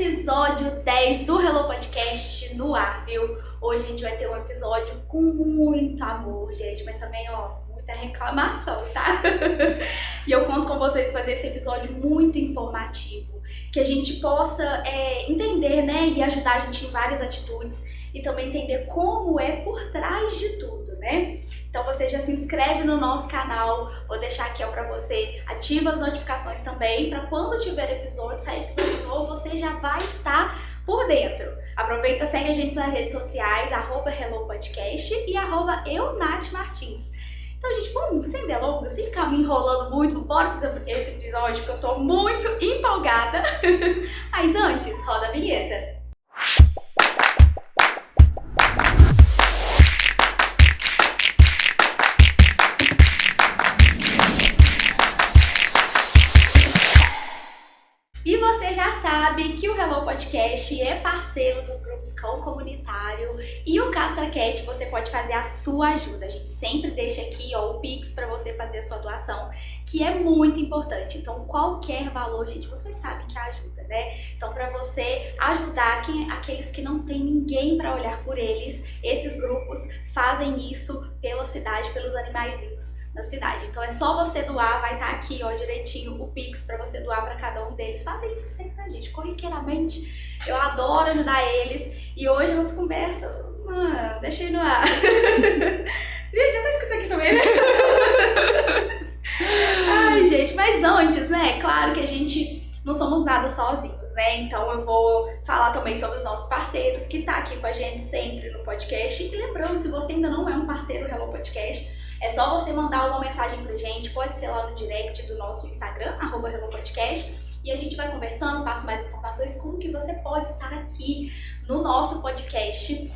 episódio 10 do Hello Podcast no ar, viu? Hoje a gente vai ter um episódio com muito amor, gente, mas também, muita reclamação, tá? E eu conto com vocês para fazer esse episódio muito informativo, que a gente possa entender, né, e ajudar a gente em várias atitudes e também entender como é por trás de tudo, né? Então você já se inscreve no nosso canal, vou deixar aqui para você, ativa as notificações também, para quando tiver episódio, sair episódio novo, você já vai estar por dentro. Aproveita, segue a gente nas redes sociais, @HelloPodcast e @EuNathMartins. Então, gente, vamos sem delongas, sem ficar me enrolando muito, bora para esse episódio que eu tô muito empolgada. Mas antes, roda a vinheta. E você já sabe que o Hello Podcast é parceiro dos grupos Cão Comunitário e o CastraCat você pode fazer a sua ajuda. A gente sempre deixa aqui o Pix para você fazer a sua doação, que é muito importante. Então qualquer valor, gente, você sabe que ajuda, né? Então para você ajudar aqueles que não tem ninguém para olhar por eles, esses grupos fazem isso pela cidade, pelos animaizinhos na cidade. Então é só você doar, vai estar aqui direitinho o Pix para você doar para cada um deles. Fazem isso sempre, né, gente? Corriqueiramente. Eu adoro ajudar eles. E hoje nós conversamos. Deixei no ar. Já tá escrito aqui também, né? Ai, gente, mas antes, né? Claro que a gente não somos nada sozinhos, né? Então eu vou falar também sobre os nossos parceiros que tá aqui com a gente sempre no podcast. E lembrando, se você ainda não é um parceiro do Hello Podcast, é só você mandar uma mensagem pra gente, pode ser lá no direct do nosso Instagram, @HelloPodcast, e a gente vai conversando, passo mais informações como que você pode estar aqui no nosso podcast.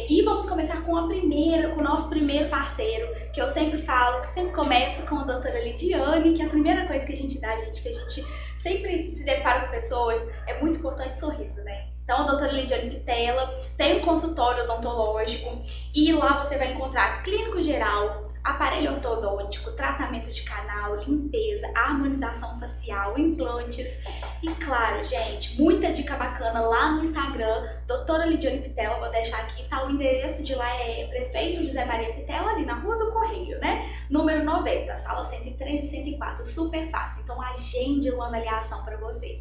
E vamos começar com o nosso primeiro parceiro, que eu sempre falo, que sempre começa com a doutora Lidiane, que é a primeira coisa que a gente dá, gente, que a gente sempre se depara com a pessoa, é muito importante o sorriso, né? Então, a doutora Lidiane Pitella tem um consultório odontológico e lá você vai encontrar clínico geral, aparelho ortodôntico, tratamento de canal, limpeza, harmonização facial, implantes e, claro, gente, muita dica bacana lá no Instagram, doutora Lidiane Pitella, vou deixar aqui, tá? O endereço de lá é Prefeito José Maria Pitella, ali na Rua do Correio, né? Número 90, sala 103 e 104, super fácil. Então, agende uma avaliação para você.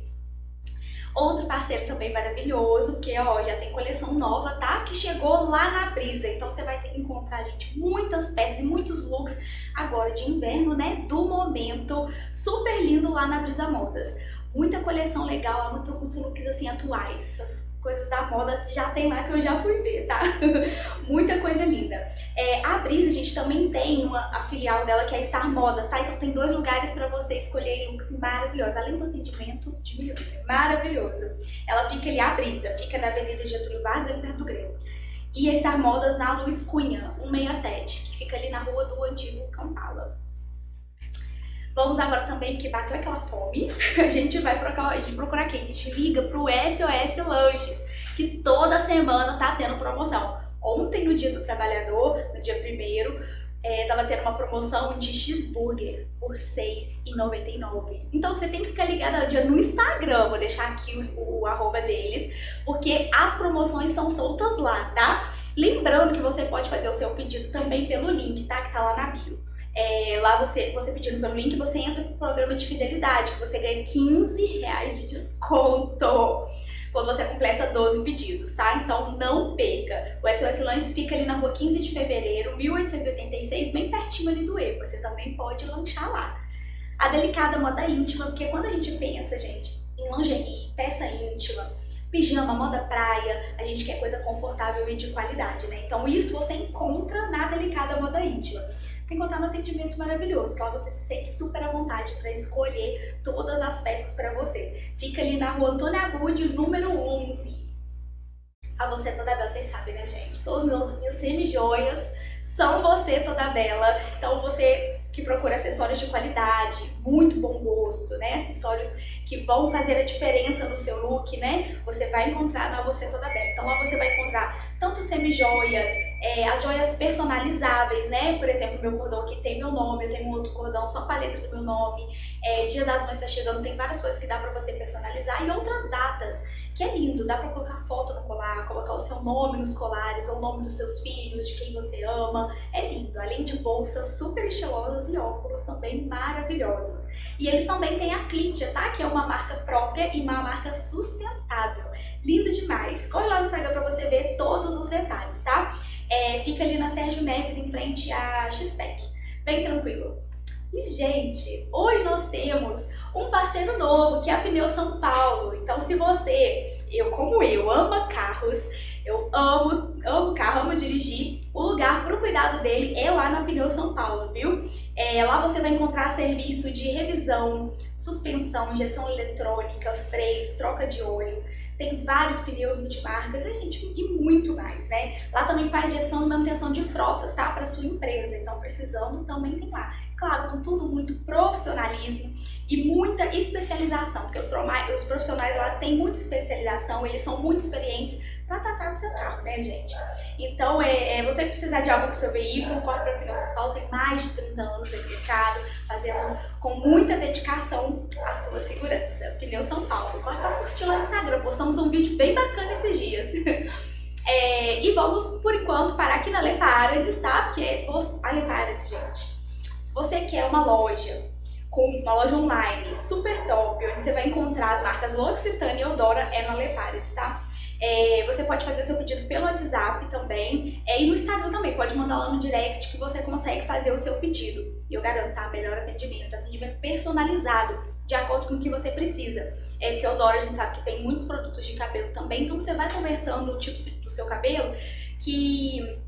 Outro parceiro também maravilhoso, porque já tem coleção nova, tá? Que chegou lá na Brisa. Então você vai ter que encontrar, gente, muitas peças e muitos looks agora de inverno, né? Do momento. Super lindo lá na Brisa Modas. Muita coleção legal, muitos looks assim atuais. Essas coisas da moda já tem lá que eu já fui ver, tá? Muita coisa linda. A Brisa, a gente também tem a filial dela que é a Star Modas, tá? Então tem 2 lugares pra você escolher looks maravilhosos. Além do atendimento de milhões, é maravilhoso. Ela fica ali, a Brisa, fica na Avenida Getúlio Vargas, ali perto do Grêmio. E a Star Modas na Luiz Cunha, 167, que fica ali na rua do antigo Campala. Vamos agora também, porque bateu aquela fome, a gente vai procurar aqui, a gente liga pro SOS Lanches, que toda semana tá tendo promoção. Ontem, no Dia do Trabalhador, no dia 1º, tava tendo uma promoção de cheeseburger por R$ 6,99. Então você tem que ficar ligado no Instagram, vou deixar aqui o @ deles, porque as promoções são soltas lá, tá? Lembrando que você pode fazer o seu pedido também pelo link, tá? Que tá lá na bio. Lá você pedindo pelo link, você entra pro programa de fidelidade, que você ganha R$15 de desconto quando você completa 12 pedidos, tá? Então não perca. O SOS Lanches fica ali na rua 15 de fevereiro, 1886, bem pertinho ali do EPA. Você também pode lanchar lá. A Delicada Moda Íntima, porque quando a gente pensa, gente, em lingerie, peça íntima, pijama, moda praia, a gente quer coisa confortável e de qualidade, né? Então isso você encontra na Delicada Moda Íntima. Sem contar no atendimento maravilhoso, que lá você se sente super à vontade para escolher todas as peças para você. Fica ali na rua Antônio Abud, número 11. A você toda vez, vocês sabem, né, gente? Todos minhas semi-joias são você toda bela. Então você que procura acessórios de qualidade, muito bom gosto, né? Acessórios que vão fazer a diferença no seu look, né? Você vai encontrar na Você Toda Bela. Então lá você vai encontrar tanto semi-joias, as joias personalizáveis, né? Por exemplo, meu cordão aqui tem meu nome, eu tenho um outro cordão só com a letra do meu nome. Dia das Mães tá chegando, tem várias coisas que dá pra você personalizar e outras datas, que é lindo. Dá pra colocar foto no colar, colocar o seu nome nos colares, ou o nome dos seus filhos, de quem você ama. É lindo. Além de bolsas super estilosas e óculos também maravilhosos. E eles também têm a Clitia, tá? Que é uma marca própria e uma marca sustentável. Lindo demais. Corre lá no Instagram pra você ver todos os detalhes, tá? Fica ali na Sérgio Neves, em frente à X-Tech. Bem tranquilo. E, gente, hoje nós temos um parceiro novo, que é a Pneu São Paulo. Então, se você, como eu, ama carros, eu amo carro, amo dirigir, o lugar para o cuidado dele é lá na Pneu São Paulo, viu? Lá você vai encontrar serviço de revisão, suspensão, injeção eletrônica, freios, troca de óleo. Tem vários pneus multimarcas, e muito mais, né? Lá também faz gestão e manutenção de frotas, tá? Para sua empresa. Então, precisando, também tem lá. Claro, com tudo muito profissionalismo e muita especialização, porque os profissionais lá têm muita especialização, eles são muito experientes para tratar do seu carro, né, gente? Então, você precisar de algo para o seu veículo, corre para a Pneu São Paulo, tem mais de 30 anos no mercado, fazendo com muita dedicação a sua segurança. Pneu São Paulo, corre para curtir lá no Instagram, postamos um vídeo bem bacana esses dias. E vamos, por enquanto, parar aqui na Le Paradis, tá? Porque a Le Paradis, gente, se você quer uma loja com uma loja online super top, onde você vai encontrar as marcas L'Occitane e Eudora, é na Le Paradis, tá? Você pode fazer seu pedido pelo WhatsApp também, e no Instagram também, pode mandar lá no direct que você consegue fazer o seu pedido. E eu garanto, tá? Melhor atendimento personalizado, de acordo com o que você precisa. Porque o Eudora, a gente sabe que tem muitos produtos de cabelo também, então você vai conversando o tipo do seu cabelo, que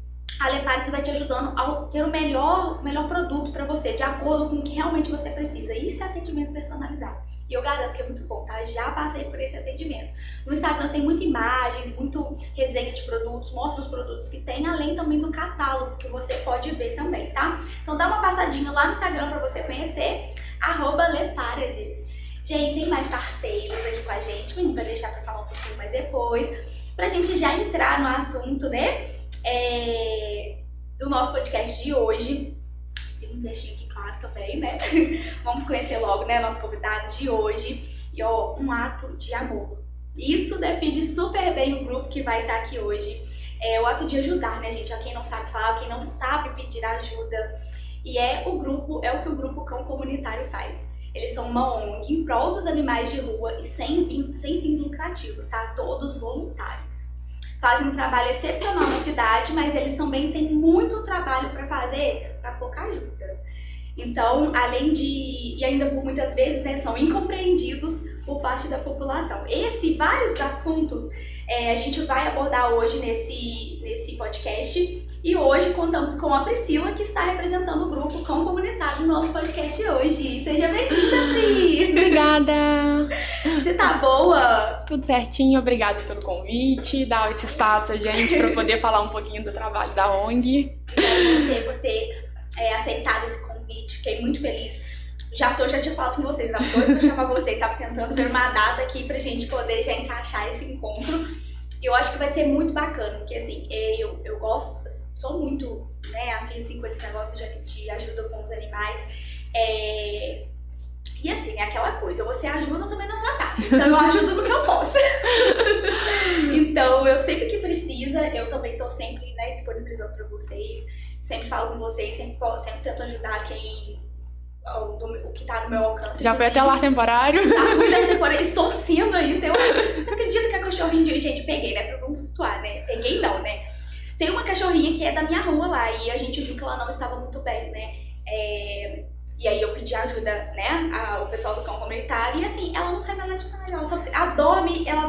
a Le Paradis vai te ajudando a ter o melhor produto para você, de acordo com o que realmente você precisa. Isso é atendimento personalizado. E eu garanto que é muito bom, tá? Já passei por esse atendimento. No Instagram tem muitas imagens, muito resenha de produtos, mostra os produtos que tem, além também do catálogo que você pode ver também, tá? Então dá uma passadinha lá no Instagram para você conhecer, @LeParadis. Gente, tem mais parceiros aqui com a gente, o vai deixar para falar um pouquinho mais depois, pra gente já entrar no assunto, né? Do nosso podcast de hoje. Fiz um textinho aqui, claro, também, né? Vamos conhecer logo, né, nosso convidado de hoje. E um ato de amor. Isso define super bem o grupo que vai estar aqui hoje. O ato de ajudar, né, gente? A quem não sabe falar, quem não sabe pedir ajuda. E o que o grupo Cão Comunitário faz. Eles são uma ONG em prol dos animais de rua e sem fins lucrativos, tá? Todos voluntários. Fazem um trabalho excepcional na cidade, mas eles também têm muito trabalho para fazer para pouca ajuda. Então, além de, e ainda por muitas vezes, né, são incompreendidos por parte da população. Vários assuntos a gente vai abordar hoje nesse podcast. E hoje contamos com a Priscila, que está representando o grupo Cão Comunitário no nosso podcast hoje. Seja bem-vinda, Pri! Obrigada! Você tá boa? Tudo certinho, obrigada pelo convite, dar esse espaço a gente para poder falar um pouquinho do trabalho da ONG. Obrigada a você por ter aceitado esse convite, fiquei muito feliz. Já tinha falado com vocês, tava doida pra chamar você, tava tentando ver uma data aqui pra gente poder já encaixar esse encontro. E eu acho que vai ser muito bacana, porque assim, eu gosto, sou muito, né, afim assim, com esse negócio de ajuda com os animais. E assim, é aquela coisa, você ajuda, eu também não atrapalho. Então eu ajudo no que eu posso. Então, eu sempre que precisa, eu também tô sempre, né, disponibilizando pra vocês. Sempre falo com vocês, sempre tento ajudar o que tá no meu alcance. Já foi até lar temporário? Já fui lar temporário, estou sendo ainda. Você acredita que a cachorrinha de gente peguei, né? Vamos situar, né? Peguei não, né? Tem uma cachorrinha que é da minha rua lá e a gente viu que ela não estava muito bem, né? E aí eu pedi ajuda, né? O pessoal do cão comunitário e assim, ela não sai da de casa, ela dorme, ela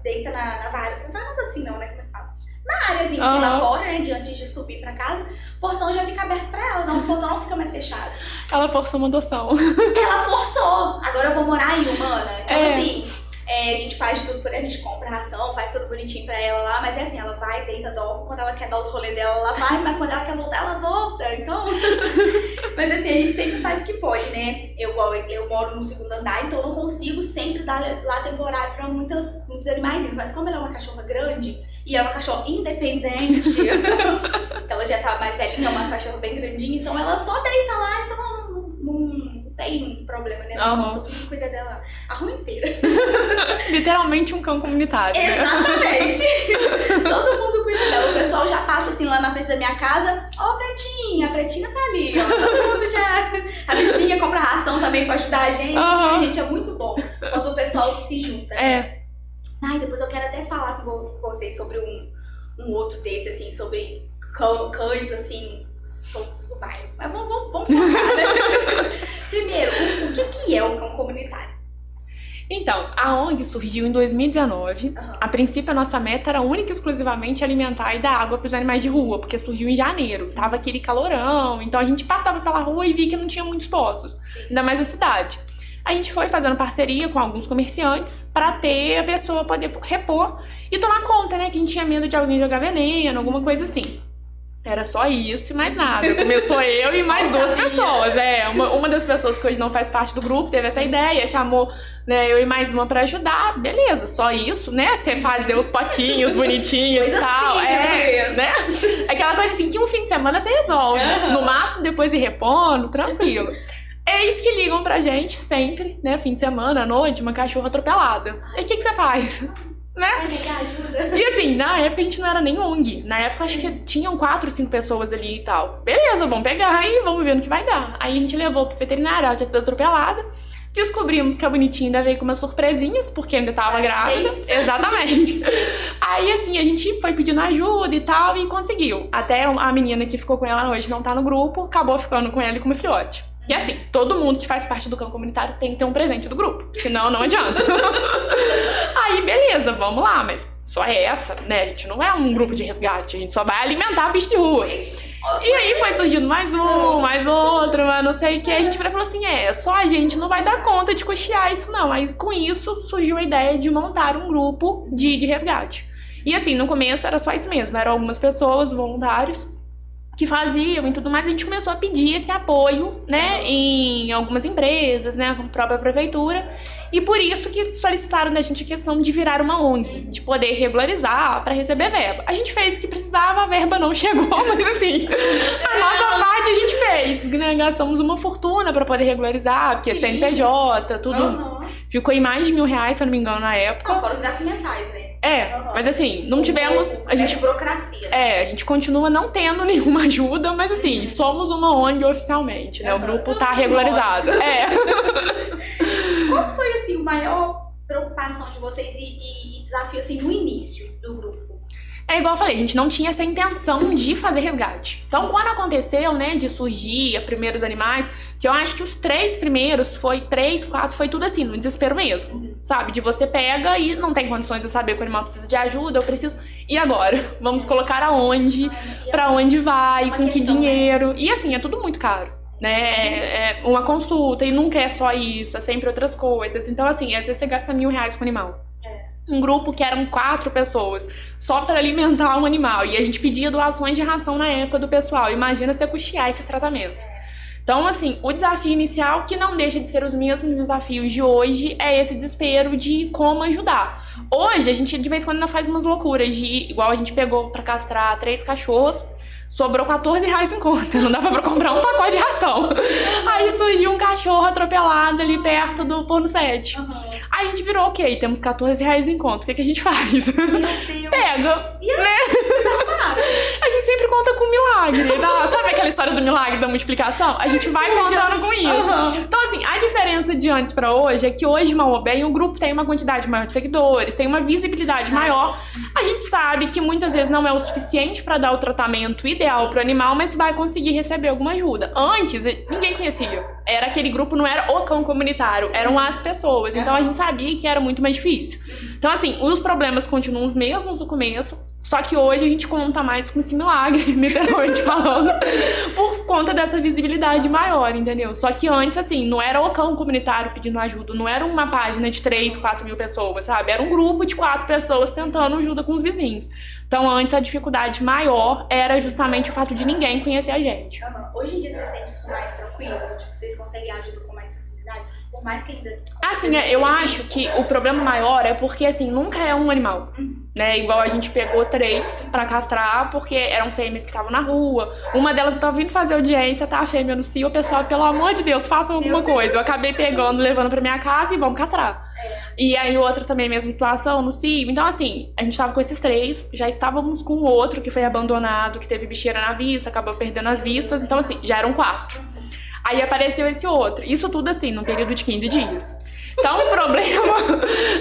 deita na varanda. Não varanda assim não, né? Como é que fala? Na áreazinha que lá fora, né? Antes de subir pra casa, o portão já fica aberto pra ela, não, o portão não fica mais fechado. Ela forçou uma adoção. Ela forçou! Agora eu vou morar aí, humana. Então assim, a gente faz tudo por a gente compra ração, faz tudo bonitinho pra ela lá, mas é assim, ela vai, deita, dorme, quando ela quer dar os rolês dela, ela vai, mas quando ela quer voltar, ela volta, então... Mas assim, a gente sempre faz o que pode, né? Eu moro no segundo andar, então eu não consigo sempre dar lá temporário pra muitos animaizinhos, mas como ela é uma cachorra grande, e é uma cachorra independente, ela já tá mais velhinha, é uma cachorra bem grandinha, então ela só deita lá, então ela não tem problema, né? Todo mundo cuida dela a rua inteira. Literalmente um cão comunitário, né? Exatamente. Todo mundo cuida dela. O pessoal já passa assim lá na frente da minha casa. Ó, a Pretinha tá ali. Ó. Todo mundo já... A vizinha compra ração também pra ajudar a gente. A gente, é muito bom quando o pessoal se junta. Né? Ai, depois eu quero até falar com vocês sobre um outro desse, assim, sobre cães, assim, soltos do bairro. Mas vamos focar, né? Primeiro, o que é o cão comunitário? Então, a ONG surgiu em 2019. A princípio, a nossa meta era única e exclusivamente alimentar e dar água para os animais de rua, porque surgiu em janeiro. Tava aquele calorão, então a gente passava pela rua e via que não tinha muitos postos, ainda mais na cidade. A gente foi fazendo parceria com alguns comerciantes para ter a pessoa poder repor e tomar conta, né? Que a gente tinha medo de alguém jogar veneno, alguma coisa assim. Era só isso e mais nada. Começou eu e mais duas pessoas. Uma das pessoas que hoje não faz parte do grupo teve essa ideia, chamou, né, eu e mais uma pra ajudar. Beleza, só isso, né? Você fazer os potinhos bonitinhos e tal. Assim, né? Aquela coisa assim que um fim de semana você resolve. No máximo, depois ir repondo, tranquilo. Eles que ligam pra gente sempre, né? Fim de semana, à noite, uma cachorra atropelada. E o que você faz? Né? E assim, na época a gente não era nem ONG. Na época acho que tinham 4, 5 pessoas ali e tal. Beleza, vamos pegar e vamos ver no que vai dar. Aí a gente levou pro veterinário, ela tinha sido atropelada. Descobrimos que a bonitinha ainda veio com umas surpresinhas, porque ainda tava grávida. Exatamente. Aí assim, a gente foi pedindo ajuda e tal e conseguiu. Até a menina que ficou com ela hoje não tá no grupo, acabou ficando com ela e com o filhote. E assim, todo mundo que faz parte do cão comunitário tem que ter um presente do grupo, senão não adianta. Aí, beleza, vamos lá, mas só é essa, né? A gente não é um grupo de resgate, a gente só vai alimentar bicho de rua. E aí foi surgindo mais um, mais outro, mas não sei o que. A gente falou assim, só a gente não vai dar conta de custear isso não. Aí com isso surgiu a ideia de montar um grupo de resgate. E assim, no começo era só isso mesmo, eram algumas pessoas, voluntários, que faziam e tudo mais. A gente começou a pedir esse apoio, né, em algumas empresas, né, com a própria prefeitura, e por isso que solicitaram da gente a questão de virar uma ONG, de poder regularizar para receber verba. A gente fez o que precisava, a verba não chegou, mas assim, a nossa parte a gente fez, né, gastamos uma fortuna para poder regularizar, porque CNPJ, tudo, ficou em mais de R$1.000, se eu não me engano, na época. Não, fora os gastos mensais, né? Mas assim, não tivemos... A gente, burocracia. Né? A gente continua não tendo nenhuma ajuda, mas assim, somos uma ONG oficialmente, né? O grupo tá regularizado. Qual foi, assim, a maior preocupação de vocês e desafio, assim, no início do grupo? É igual eu falei, a gente não tinha essa intenção de fazer resgate. Então, quando aconteceu, né, de surgir primeiros animais, que eu acho que os 3 primeiros, foi 3, 4, foi tudo assim, no desespero mesmo, sabe? De você pega e não tem condições de saber que o animal precisa de ajuda, eu preciso... E agora? Vamos colocar aonde? Pra onde vai? Com que dinheiro? E assim, é tudo muito caro, né? É uma consulta e nunca é só isso, é sempre outras coisas. Então, assim, às vezes você gasta R$1.000 com o animal. Um grupo que eram 4 pessoas, só para alimentar um animal. E a gente pedia doações de ração na época do pessoal. Imagina você custear esses tratamentos. Então, assim, o desafio inicial, que não deixa de ser os mesmos desafios de hoje, é esse desespero de como ajudar. Hoje, a gente de vez em quando ainda faz umas loucuras, igual a gente pegou para castrar 3 cachorros, sobrou R$14 em conta, não dava pra comprar um pacote de ração. Aí surgiu um cachorro atropelado ali perto do Forno 7. Aí a gente virou, ok, temos R$14 em conta, o que a gente faz? Meu Deus. Pega, e né? A gente sempre conta com milagre, tá? Sabe aquela história do milagre da multiplicação? A gente vai contando com isso. Então, assim, a diferença de antes pra hoje é que hoje, mal ou bem, o grupo tem uma quantidade maior de seguidores, tem uma visibilidade maior. A gente sabe que muitas vezes não é o suficiente pra dar o tratamento ideal pro animal, mas vai conseguir receber alguma ajuda. Antes, ninguém conhecia. Era aquele grupo, não era o cão comunitário, eram as pessoas. Então a gente sabia que era muito mais difícil. Então, assim, os problemas continuam os mesmos no começo, Só que hoje a gente conta mais com esse milagre, literalmente falando, por conta dessa visibilidade maior, entendeu? Só que antes, assim, não era o cão comunitário pedindo ajuda, não era uma página de 3, 4 mil pessoas, sabe? Era um grupo de 4 pessoas tentando ajuda com os vizinhos. Então, antes, a dificuldade maior era justamente o fato de ninguém conhecer a gente. Hoje em dia, você sente isso mais tranquilo? Tipo, vocês conseguem ajuda com mais facilidade? Por mais que ainda... Assim, eu acho que o problema maior é porque, assim, nunca é um animal, né? Igual a gente pegou 3 pra castrar, porque eram fêmeas que estavam na rua. Uma delas eu tava vindo fazer audiência, tá? A fêmea no cio, o pessoal, pelo amor de Deus, façam alguma coisa. Eu acabei pegando, levando pra minha casa e vamos castrar. E aí outra também, mesma situação, no cio. Então, assim, a gente tava com esses 3, já estávamos com o outro que foi abandonado, que teve bicheira na vista, acabou perdendo as vistas. Então, assim, já eram 4. Aí apareceu esse outro. Isso tudo, assim, num período de 15 dias. Então, o problema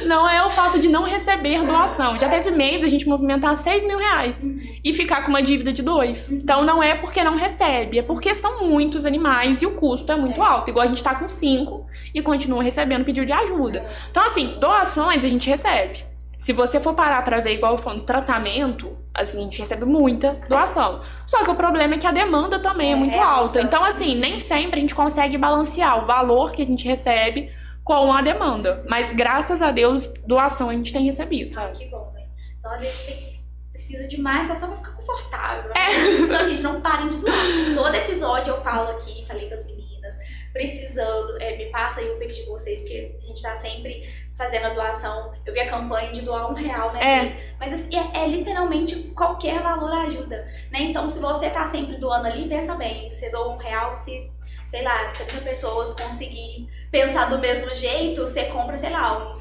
não é o fato de não receber doação. Já teve mês a gente movimentar 6 mil reais e ficar com uma dívida de 2. Então, não é porque não recebe, é porque são muitos animais e o custo é muito alto. Igual a gente tá com 5 e continua recebendo pedido de ajuda. Então, assim, doações a gente recebe. Se você for parar pra ver, igual eu falo, tratamento, assim, a gente recebe muita doação. Só que o problema é que a demanda também é muito alta. Então, assim, nem sempre a gente consegue balancear o valor que a gente recebe com a demanda. Mas, graças a Deus, doação a gente tem recebido, sabe? Que bom, né? Então, às vezes, precisa de mais doação pra ficar confortável. Né? Então, a gente não parem de doar. Todo episódio eu falo aqui, falei com as meninas, precisando, me passa aí o pix de vocês, porque a gente tá sempre fazendo a doação. Eu vi a campanha de doar R$1, né? Mas assim, literalmente qualquer valor ajuda, né? Então, se você tá sempre doando ali, pensa bem, você doa R$1, se, sei lá, 30 pessoas conseguirem pensar do mesmo jeito, você compra, sei lá,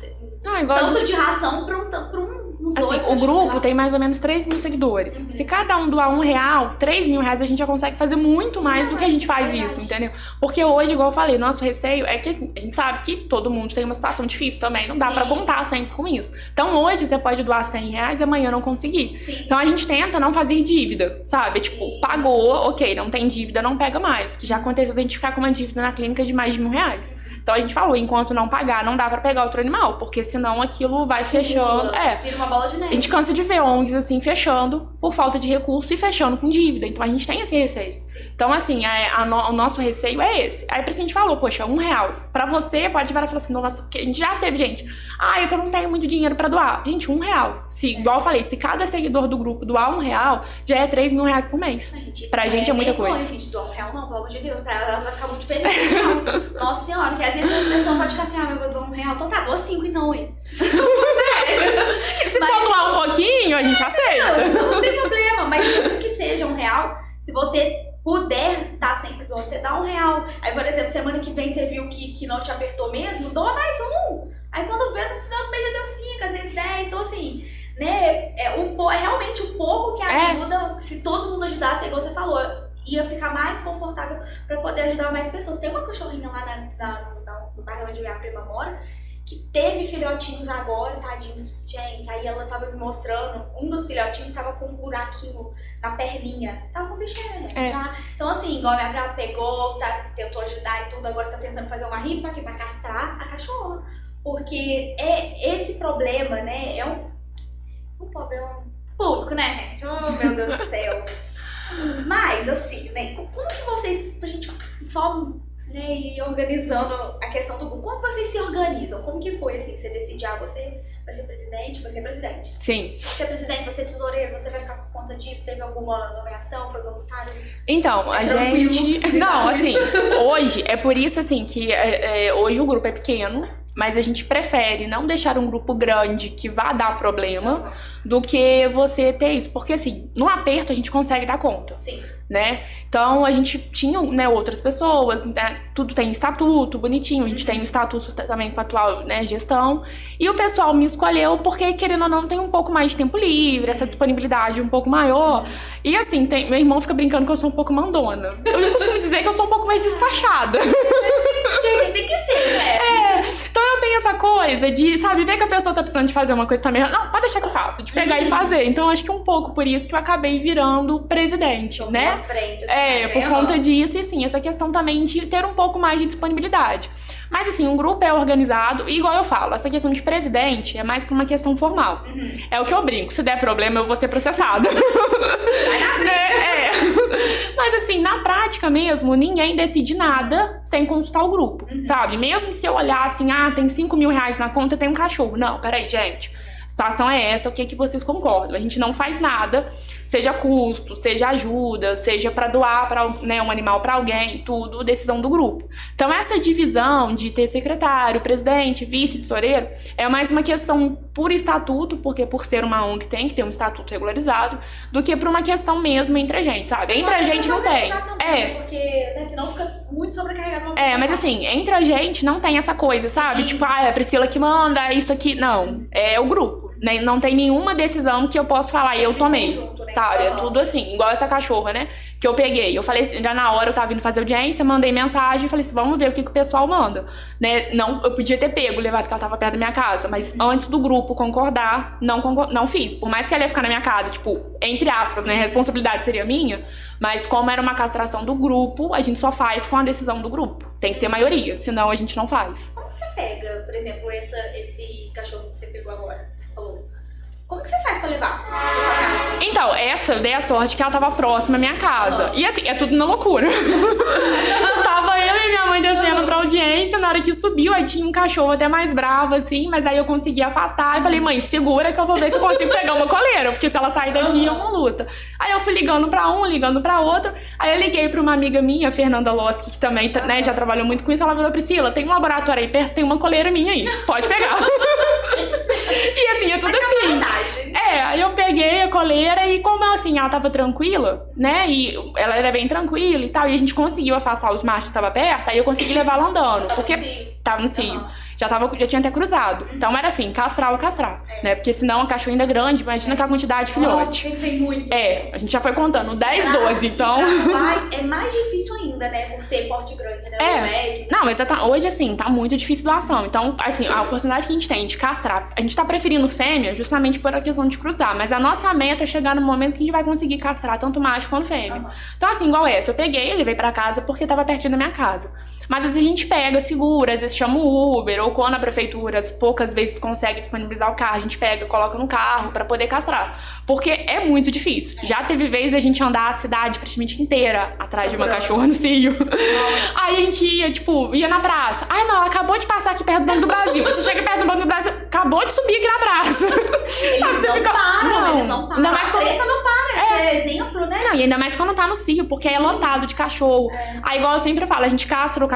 tanto de ração pra uns assim, dois. O grupo tem mais ou menos 3 mil seguidores. Se cada um doar R$1, 3 mil reais, a gente já consegue fazer muito mais do que a gente faz isso, entendeu? Porque hoje, igual eu falei, nosso receio é que assim, a gente sabe que todo mundo tem uma situação difícil também, não dá pra contar sempre com isso. Então hoje você pode doar R$100 e amanhã não conseguir. Então a gente tenta não fazer dívida, sabe? Tipo, pagou, ok, não tem dívida, não pega mais. Que já aconteceu a gente ficar com uma dívida na clínica de mais de R$1.000. Então a gente falou, enquanto não pagar, não dá pra pegar outro animal, porque senão aquilo vai fechando. Vira uma bola de neve. A gente cansa de ver ONGs assim fechando por falta de recurso e fechando com dívida. Então a gente tem esse receio. Então, assim, o nosso receio é esse. Aí por isso a gente falou, poxa, R$1. Pra você, pode virar e falar assim, nossa, porque a gente já teve gente. Eu que eu não tenho muito dinheiro pra doar. Gente, R$1. Igual eu falei, se cada seguidor do grupo doar R$1, já é 3 mil reais por mês. Pra gente é muita coisa. Não, gente, doar R$1 não, pelo amor de Deus. Pra elas vai ficar muito feliz. Nossa senhora, que às vezes a pessoa pode ficar assim, eu vou doar R$1. Então tá, doa 5 então, hein? Se for doar um pouquinho, a gente aceita. Não tem problema, mas mesmo que seja R$1, se você puder estar sempre doando, você dá R$1. Aí, por exemplo, semana que vem você viu que não te apertou mesmo, doa mais um. Aí quando vê, no final do mês já deu 5, às vezes 10. Então, assim, né, é realmente o pouco que ajuda. Se todo mundo ajudasse, igual você falou, ia ficar mais confortável pra poder ajudar mais pessoas. Tem uma cachorrinha lá no bairro onde minha prima mora, que teve filhotinhos agora, tadinhos, gente. Aí ela tava me mostrando, um dos filhotinhos tava com um buraquinho na perninha. Tava com bicheira, né? Já. Então, assim, igual a minha prima pegou, tentou ajudar e tudo, agora tá tentando fazer uma rifa aqui pra castrar a cachorra. Porque esse problema, né, é um problema público, né, gente? Oh, meu Deus do céu. Mas, assim, né, como que vocês, pra gente só, né, ir organizando a questão do grupo, como vocês se organizam? Como que foi, assim, você decidir, você vai ser presidente, você é presidente? Sim. Você é presidente, você é tesoureiro, você vai ficar por conta disso? Teve alguma nomeação, foi voluntário? Então, a gente... Não, assim, hoje, é por isso, assim, que hoje o grupo é pequeno, mas a gente prefere não deixar um grupo grande que vá dar problema do que você ter isso. Porque, assim, no aperto a gente consegue dar conta. Sim. Né? Então a gente tinha, né, outras pessoas, né? Tudo tem estatuto bonitinho, a gente tem um estatuto também com a atual, né, gestão, e o pessoal me escolheu porque, querendo ou não, tem um pouco mais de tempo livre, essa disponibilidade um pouco maior. E assim, meu irmão fica brincando que eu sou um pouco mandona. Eu costumo dizer que eu sou um pouco mais despachada. Gente, tem que ser, né? Então eu tenho essa coisa de, sabe, ver que a pessoa tá precisando de fazer uma coisa também. Não, pode deixar que eu faço, de pegar e fazer. Então acho que um pouco por isso que eu acabei virando presidente, né? Frente, assim, por conta disso, e assim, essa questão também de ter um pouco mais de disponibilidade. Mas assim, um grupo é organizado, e igual eu falo, essa questão de presidente é mais pra uma questão formal. É o que eu brinco, se der problema eu vou ser processada. Mas assim, na prática mesmo, ninguém decide nada sem consultar o grupo, sabe? Mesmo se eu olhar assim, tem 5 mil reais na conta, tem um cachorro. Não, peraí, gente. A situação é essa, o que é que vocês concordam? A gente não faz nada, seja custo, seja ajuda, seja pra doar um animal pra alguém, tudo, decisão do grupo. Então essa divisão de ter secretário, presidente, vice, tesoureiro, é mais uma questão por estatuto, porque por ser uma ONG tem que ter um estatuto regularizado, do que por uma questão mesmo entre a gente, sabe? Entre a gente não tem. Porque senão fica muito sobrecarregado. Mas assim, entre a gente não tem essa coisa, sabe? Tipo, é a Priscila que manda, é isso aqui. Não, é o grupo. Não tem nenhuma decisão que eu possa falar e eu tomei, sabe? É tudo assim, igual essa cachorra, né? Que eu peguei. Eu falei assim, já na hora eu tava vindo fazer audiência, mandei mensagem, falei assim, vamos ver o que o pessoal manda, né? Não, eu podia ter pego, levado que ela tava perto da minha casa, mas antes do grupo concordar, não fiz. Por mais que ela ia ficar na minha casa, tipo, entre aspas, né? A responsabilidade seria minha, mas como era uma castração do grupo, a gente só faz com a decisão do grupo. Tem que ter maioria, senão a gente não faz. Como você pega, por exemplo, esse cachorro que você pegou agora, que você falou? Como que você faz pra levar pra sua casa? Então, essa eu dei a sorte que ela tava próxima à minha casa. E assim, é tudo na loucura. Estava eu e minha mãe descendo pra audiência, na hora que subiu, aí tinha um cachorro até mais bravo, assim, mas aí eu consegui afastar e falei, mãe, segura que eu vou ver se eu consigo pegar uma coleira, porque se ela sair daqui é uma luta. Aí eu fui ligando pra um, ligando pra outro, aí eu liguei pra uma amiga minha, Fernanda Loski, que também, né, já trabalhou muito com isso, ela falou, Priscila, tem um laboratório aí perto, tem uma coleira minha aí, pode pegar. E assim, é tudo assim. Aí eu peguei a coleira e como assim, ela tava tranquila, né, e ela era bem tranquila e tal, e a gente conseguiu afastar os machos que tava perto, aí eu consegui levar ela andando, porque tava no cio. Já tinha até cruzado. Então era assim, castrar ou castrar, né? Porque senão a cachorra ainda é grande, imagina aquela quantidade de filhote. Nossa, tem muito. A gente já foi contando, 10, 12, então... É mais difícil ainda, né? Por ser porte grande, né? Médio. Não, mas hoje, assim, tá muito difícil doação. Então, assim, a oportunidade que a gente tem de castrar, a gente tá preferindo fêmea justamente por a questão de cruzar, mas a nossa meta é chegar no momento que a gente vai conseguir castrar tanto macho quanto fêmea. Então, assim, igual essa, eu peguei, levei pra casa porque tava pertinho da minha casa. Mas às vezes a gente pega, segura, às vezes chama o Uber, ou quando a prefeitura poucas vezes consegue disponibilizar o carro, a gente pega, coloca no carro pra poder castrar. Porque é muito difícil. Já teve vezes a gente andar a cidade praticamente inteira atrás de uma cachorra no cio. Aí a gente ia, tipo, ia na praça. Ai, não, ela acabou de passar aqui perto do Banco do Brasil. Você chega perto do Banco do Brasil, acabou de subir aqui na praça. Eles não param. Ainda mais quando... A treta não para, é exemplo, né? Não, e ainda mais quando tá no cio, porque é lotado de cachorro. Aí, igual eu sempre falo, a gente castra a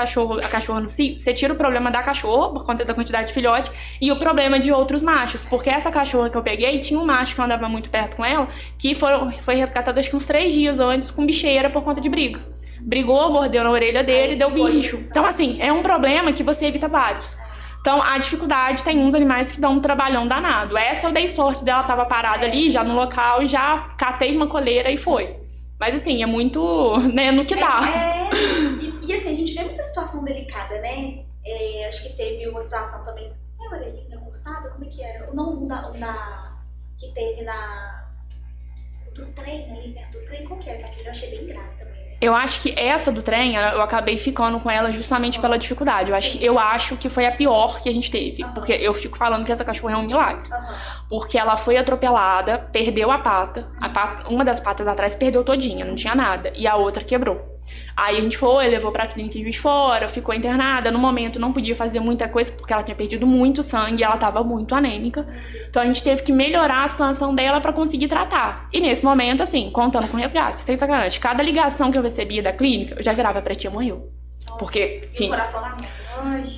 cachorra no cio, você tira o problema da cachorra, por conta da quantidade de filhote, e o problema de outros machos. Porque essa cachorra que eu peguei, tinha um macho que eu andava muito perto com ela, que foi resgatado acho que uns 3 dias antes com bicheira por conta de briga. Brigou, mordeu na orelha dele e deu bicho. Então, assim, é um problema que você evita vários. Então, a dificuldade tem uns animais que dão um trabalhão danado. Essa eu dei sorte dela, tava parada ali, já no local, já catei uma coleira e foi. Mas, assim, é muito, né, no que dá. E assim, a gente vê muita situação delicada, né? Acho que teve uma situação também... a orelhinha cortada? Como é que era? Não, que teve do trem, ali perto do trem. Qual que era? Eu achei bem grave também. Eu acho que essa do trem, eu acabei ficando com ela justamente pela dificuldade. Eu acho que foi a pior que a gente teve. Porque eu fico falando que essa cachorra é um milagre. Porque ela foi atropelada, perdeu a pata. Uma das patas atrás perdeu todinha, não tinha nada. E a outra quebrou. Aí a gente foi, levou pra clínica de Juiz de Fora, ficou internada. No momento não podia fazer muita coisa porque ela tinha perdido muito sangue e ela tava muito anêmica. Então a gente teve que melhorar a situação dela pra conseguir tratar. E nesse momento, assim, contando com resgate, sem sacanagem, cada ligação que eu recebia da clínica, eu já virava pra tia, morreu. Porque, sim,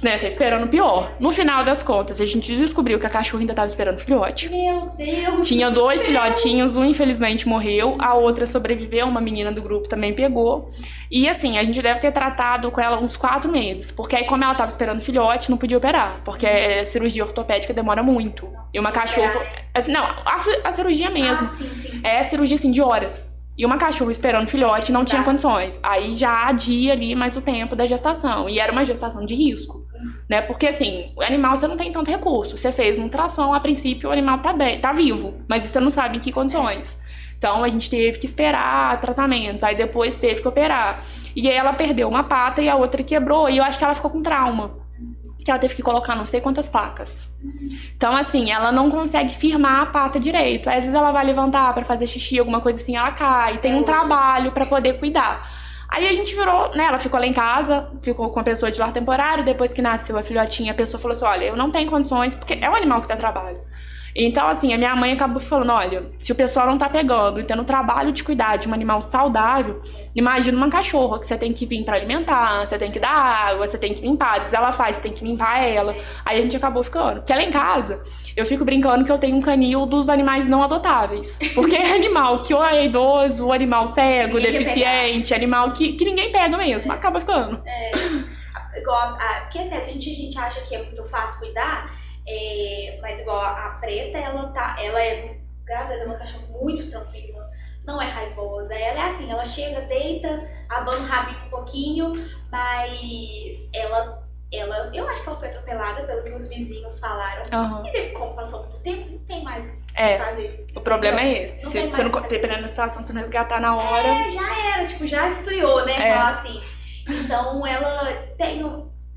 né, você esperando o pior. No final das contas, a gente descobriu que a cachorra ainda tava esperando filhote. Meu Deus! Tinha 2 filhotinhos, um infelizmente morreu, a outra sobreviveu, uma menina do grupo também pegou. E assim, a gente deve ter tratado com ela uns 4 meses, porque aí como ela tava esperando filhote, não podia operar, porque a cirurgia ortopédica demora muito. E uma cachorra... Assim, não, a cirurgia mesmo. Sim. É cirurgia assim de horas. E uma cachorra esperando filhote não tinha condições. Aí já adia ali mais o tempo da gestação. E era uma gestação de risco, né? Porque assim, o animal você não tem tanto recurso. Você fez uma ultrassom, a princípio o animal tá bem, tá vivo. Mas você não sabe em que condições. Então a gente teve que esperar tratamento. Aí depois teve que operar. E aí ela perdeu uma pata e a outra quebrou. E eu acho que ela ficou com trauma. que ela teve que colocar não sei quantas placas. Então, assim, ela não consegue firmar a pata direito. Às vezes ela vai levantar pra fazer xixi, alguma coisa assim, ela cai. Tem um trabalho pra poder cuidar. Aí a gente virou, né, ela ficou lá em casa, ficou com a pessoa de lar temporário. Depois que nasceu a filhotinha, a pessoa falou assim, olha, eu não tenho condições, porque é um animal que dá trabalho. Então, assim, a minha mãe acabou falando, olha, se o pessoal não tá pegando e tendo o trabalho de cuidar de um animal saudável, imagina uma cachorra que você tem que vir pra alimentar, você tem que dar água, você tem que limpar, às vezes ela faz, você tem que limpar ela. Aí a gente acabou ficando. Porque lá em casa, eu fico brincando que eu tenho um canil dos animais não adotáveis. Porque é animal que ou é idoso, ou animal cego, deficiente, animal que ninguém pega mesmo, acaba ficando. Igual, porque assim, a gente acha que é muito fácil cuidar, mas igual a Preta, ela é, graças a Deus, uma cachorra muito tranquila, não é raivosa, ela é assim, ela chega, deita, abana o rabinho um pouquinho, mas eu acho que ela foi atropelada, pelo que os vizinhos falaram, e como passou muito tempo, não tem mais o que fazer. O problema é esse, se você não, dependendo da situação, se não resgatar na hora... já era, tipo, já estreou, né, falar assim. Então ela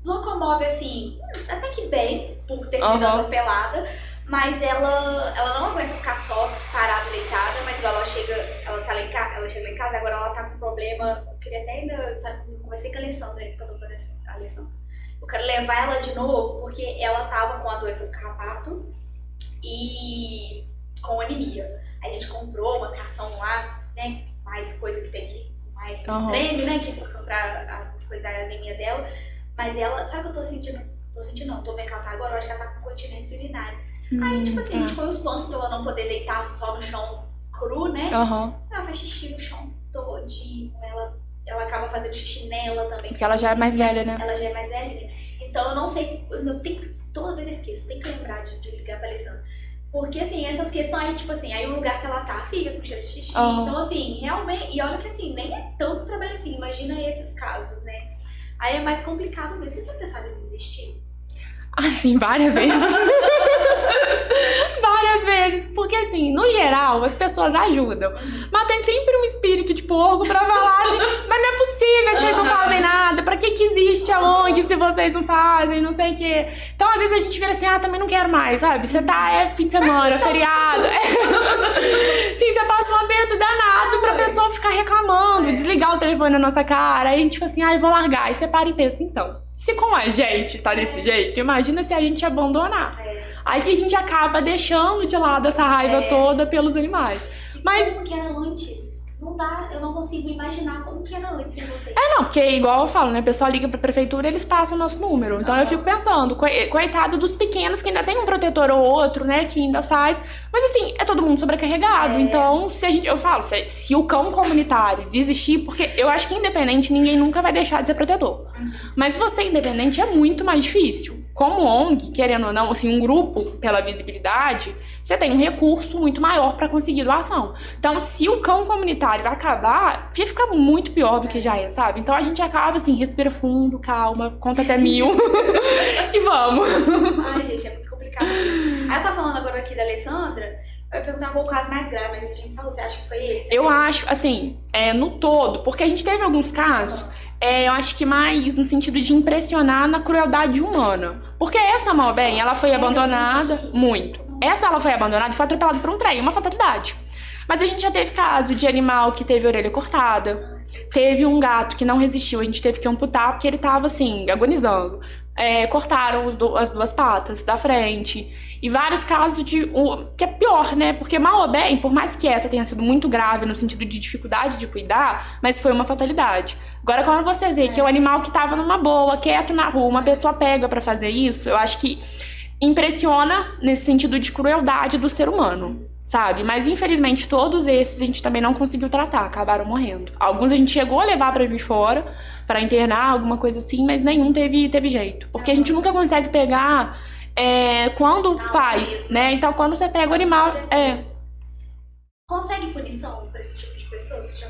locomove assim, até que bem, por ter sido atropelada, mas ela não aguenta ficar só parada, deitada, mas igual ela chega lá em casa, agora ela tá com problema, eu queria até ainda, conversei com a Alessandra, com a doutora Alessandra, eu quero levar ela de novo, porque ela tava com a doença do carrapato e com anemia. Aí a gente comprou umas ração lá, né, mais coisa que tem que, mais creme, né, que pra coisa a anemia dela. Mas ela, sabe o que eu tô sentindo? Tô vendo que ela tá agora, eu acho que ela tá com continência urinária. Aí, tipo assim, a gente põe os pontos pra ela não poder deitar só no chão cru, né? Ela faz xixi no chão todinho, ela acaba fazendo xixi nela também. Porque ela já é mais velha, né? Ela já é mais velha. Então eu não sei, toda vez eu esqueço, tem que lembrar de ligar pra Alessandra. Porque, assim, essas questões, tipo assim, aí o lugar que ela tá fica com cheiro de xixi. Então, assim, realmente, e olha que assim, nem é tanto trabalho assim, imagina esses casos, né? Aí é mais complicado mesmo. Vocês já pensaram em desistir? Assim, várias vezes. Várias vezes. Porque, assim, no geral, as pessoas ajudam. Mas tem sempre um espírito de porco pra falar assim, mas não é possível que vocês não fazem nada. Pra que existe a ONG se vocês não fazem, não sei o quê. Então, às vezes, a gente vira assim, também não quero mais, sabe? Você tá, fim de semana, feriado. Sim, você passa um aperto danado pra pessoa ficar reclamando, desligar o telefone na nossa cara. Aí a gente fica assim, eu vou largar. Aí você para e pensa, então... Se com a gente tá desse jeito, imagina se a gente abandonar. Aí que a gente acaba deixando de lado essa raiva toda pelos animais. Mas como que era antes? Não dá, eu não consigo imaginar como que era antes em vocês. Não, porque igual eu falo, né? O pessoal liga pra prefeitura, eles passam o nosso número. Então eu fico pensando, coitado dos pequenos que ainda tem um protetor ou outro, né? Que ainda faz. Mas assim, é todo mundo sobrecarregado. Então, eu falo, se o cão comunitário desistir, porque eu acho que independente, ninguém nunca vai deixar de ser protetor. Mas você independente é muito mais difícil. Como ONG, querendo ou não, assim, um grupo, pela visibilidade, você tem um recurso muito maior pra conseguir doação. Então, se o cão comunitário vai acabar, fica muito pior do que já é, sabe? Então, a gente acaba assim, respira fundo, calma, conta até 1000 e vamos. Ai, gente, é muito complicado isso. Aí eu tava falando agora aqui da Alessandra, eu ia perguntar qual o caso mais grave, mas esse a gente falou, você acha que foi esse? Eu acho, assim, no todo, porque a gente teve alguns casos, eu acho que mais no sentido de impressionar na crueldade humana. Porque essa Malbem, ela foi abandonada, muito. Essa ela foi abandonada e foi atropelada por um trem, uma fatalidade. Mas a gente já teve caso de animal que teve a orelha cortada, teve um gato que não resistiu, a gente teve que amputar porque ele tava, assim, agonizando. Cortaram as duas patas da frente. E vários casos que é pior, né? Porque mal ou bem, por mais que essa tenha sido muito grave no sentido de dificuldade de cuidar, mas foi uma fatalidade. Agora, quando você vê que é o animal que tava numa boa, quieto na rua, uma pessoa pega pra fazer isso, eu acho que impressiona nesse sentido de crueldade do ser humano, sabe? Mas infelizmente todos esses a gente também não conseguiu tratar, acabaram morrendo. Alguns a gente chegou a levar pra Juiz de Fora, pra internar, alguma coisa assim, mas nenhum teve jeito. Porque a gente nunca consegue pegar quando faz, né? Então quando você pega o animal... Consegue punição pra esse tipo de pessoa? Você já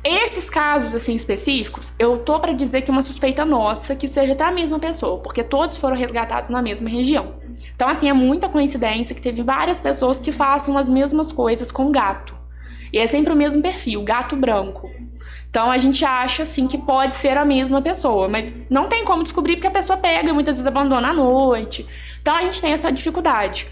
Esses casos, assim, específicos, eu tô pra dizer que é uma suspeita nossa que seja até a mesma pessoa, porque todos foram resgatados na mesma região. Então, assim, é muita coincidência que teve várias pessoas que façam as mesmas coisas com gato. E é sempre o mesmo perfil, gato branco. Então a gente acha, assim, que pode ser a mesma pessoa, mas não tem como descobrir porque a pessoa pega e muitas vezes abandona à noite. Então a gente tem essa dificuldade.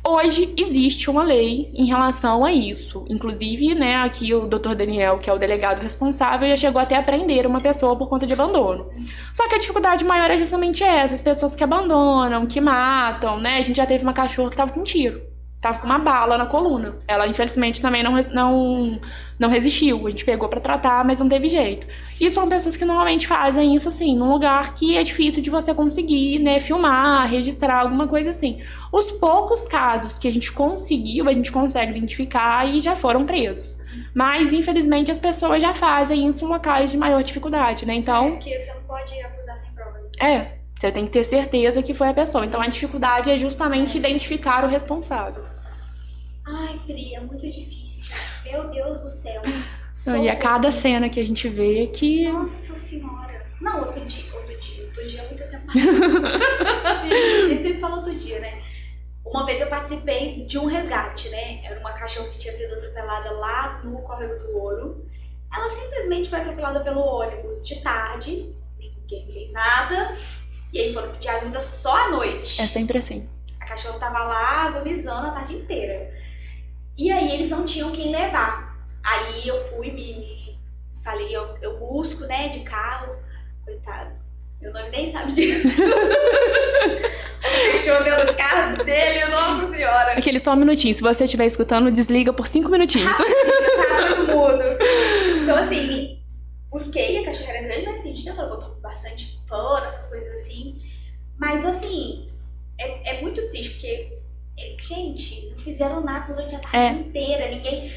Hoje existe uma lei em relação a isso. Inclusive, né, aqui o Dr. Daniel, que é o delegado responsável, já chegou até a prender uma pessoa por conta de abandono. Só que a dificuldade maior é justamente essa, as pessoas que abandonam, que matam, né? A gente já teve uma cachorra que tava com um tiro. Tava com uma bala na coluna. Ela, infelizmente, também não resistiu. A gente pegou pra tratar, mas não teve jeito. E são pessoas que normalmente fazem isso, assim, num lugar que é difícil de você conseguir, né, filmar, registrar, alguma coisa assim. Os poucos casos que a gente conseguiu, a gente consegue identificar e já foram presos. Mas, infelizmente, as pessoas já fazem isso em locais de maior dificuldade, né? Então... porque você não pode acusar sem prova. Você tem que ter certeza que foi a pessoa. Então, a dificuldade é justamente identificar o responsável. Ai, Pri, é muito difícil. Meu Deus do céu. E a cada cena que a gente vê que... Nossa Senhora. Não, outro dia é muito tempo. A gente sempre fala outro dia, né? Uma vez eu participei de um resgate, né? Era uma cachorra que tinha sido atropelada lá no Córrego do Ouro. Ela simplesmente foi atropelada pelo ônibus de tarde. Ninguém fez nada. E aí foram pedir ajuda só à noite. É sempre assim. A cachorra tava lá agonizando a tarde inteira. E aí eles não tinham quem levar. Aí eu fui, falei, eu busco, né, de carro. Coitado, meu nome nem sabe disso. O cachorro dentro do carro dele, nossa senhora. Aquele só um minutinho, se você estiver escutando, desliga por 5 minutinhos. Tá no mudo. Então assim, busquei, a cachorra era grande, mas assim, a gente tentou, botou bastante pano, essas coisas assim. Mas assim, é muito triste, porque... gente, não fizeram nada durante a tarde inteira, ninguém...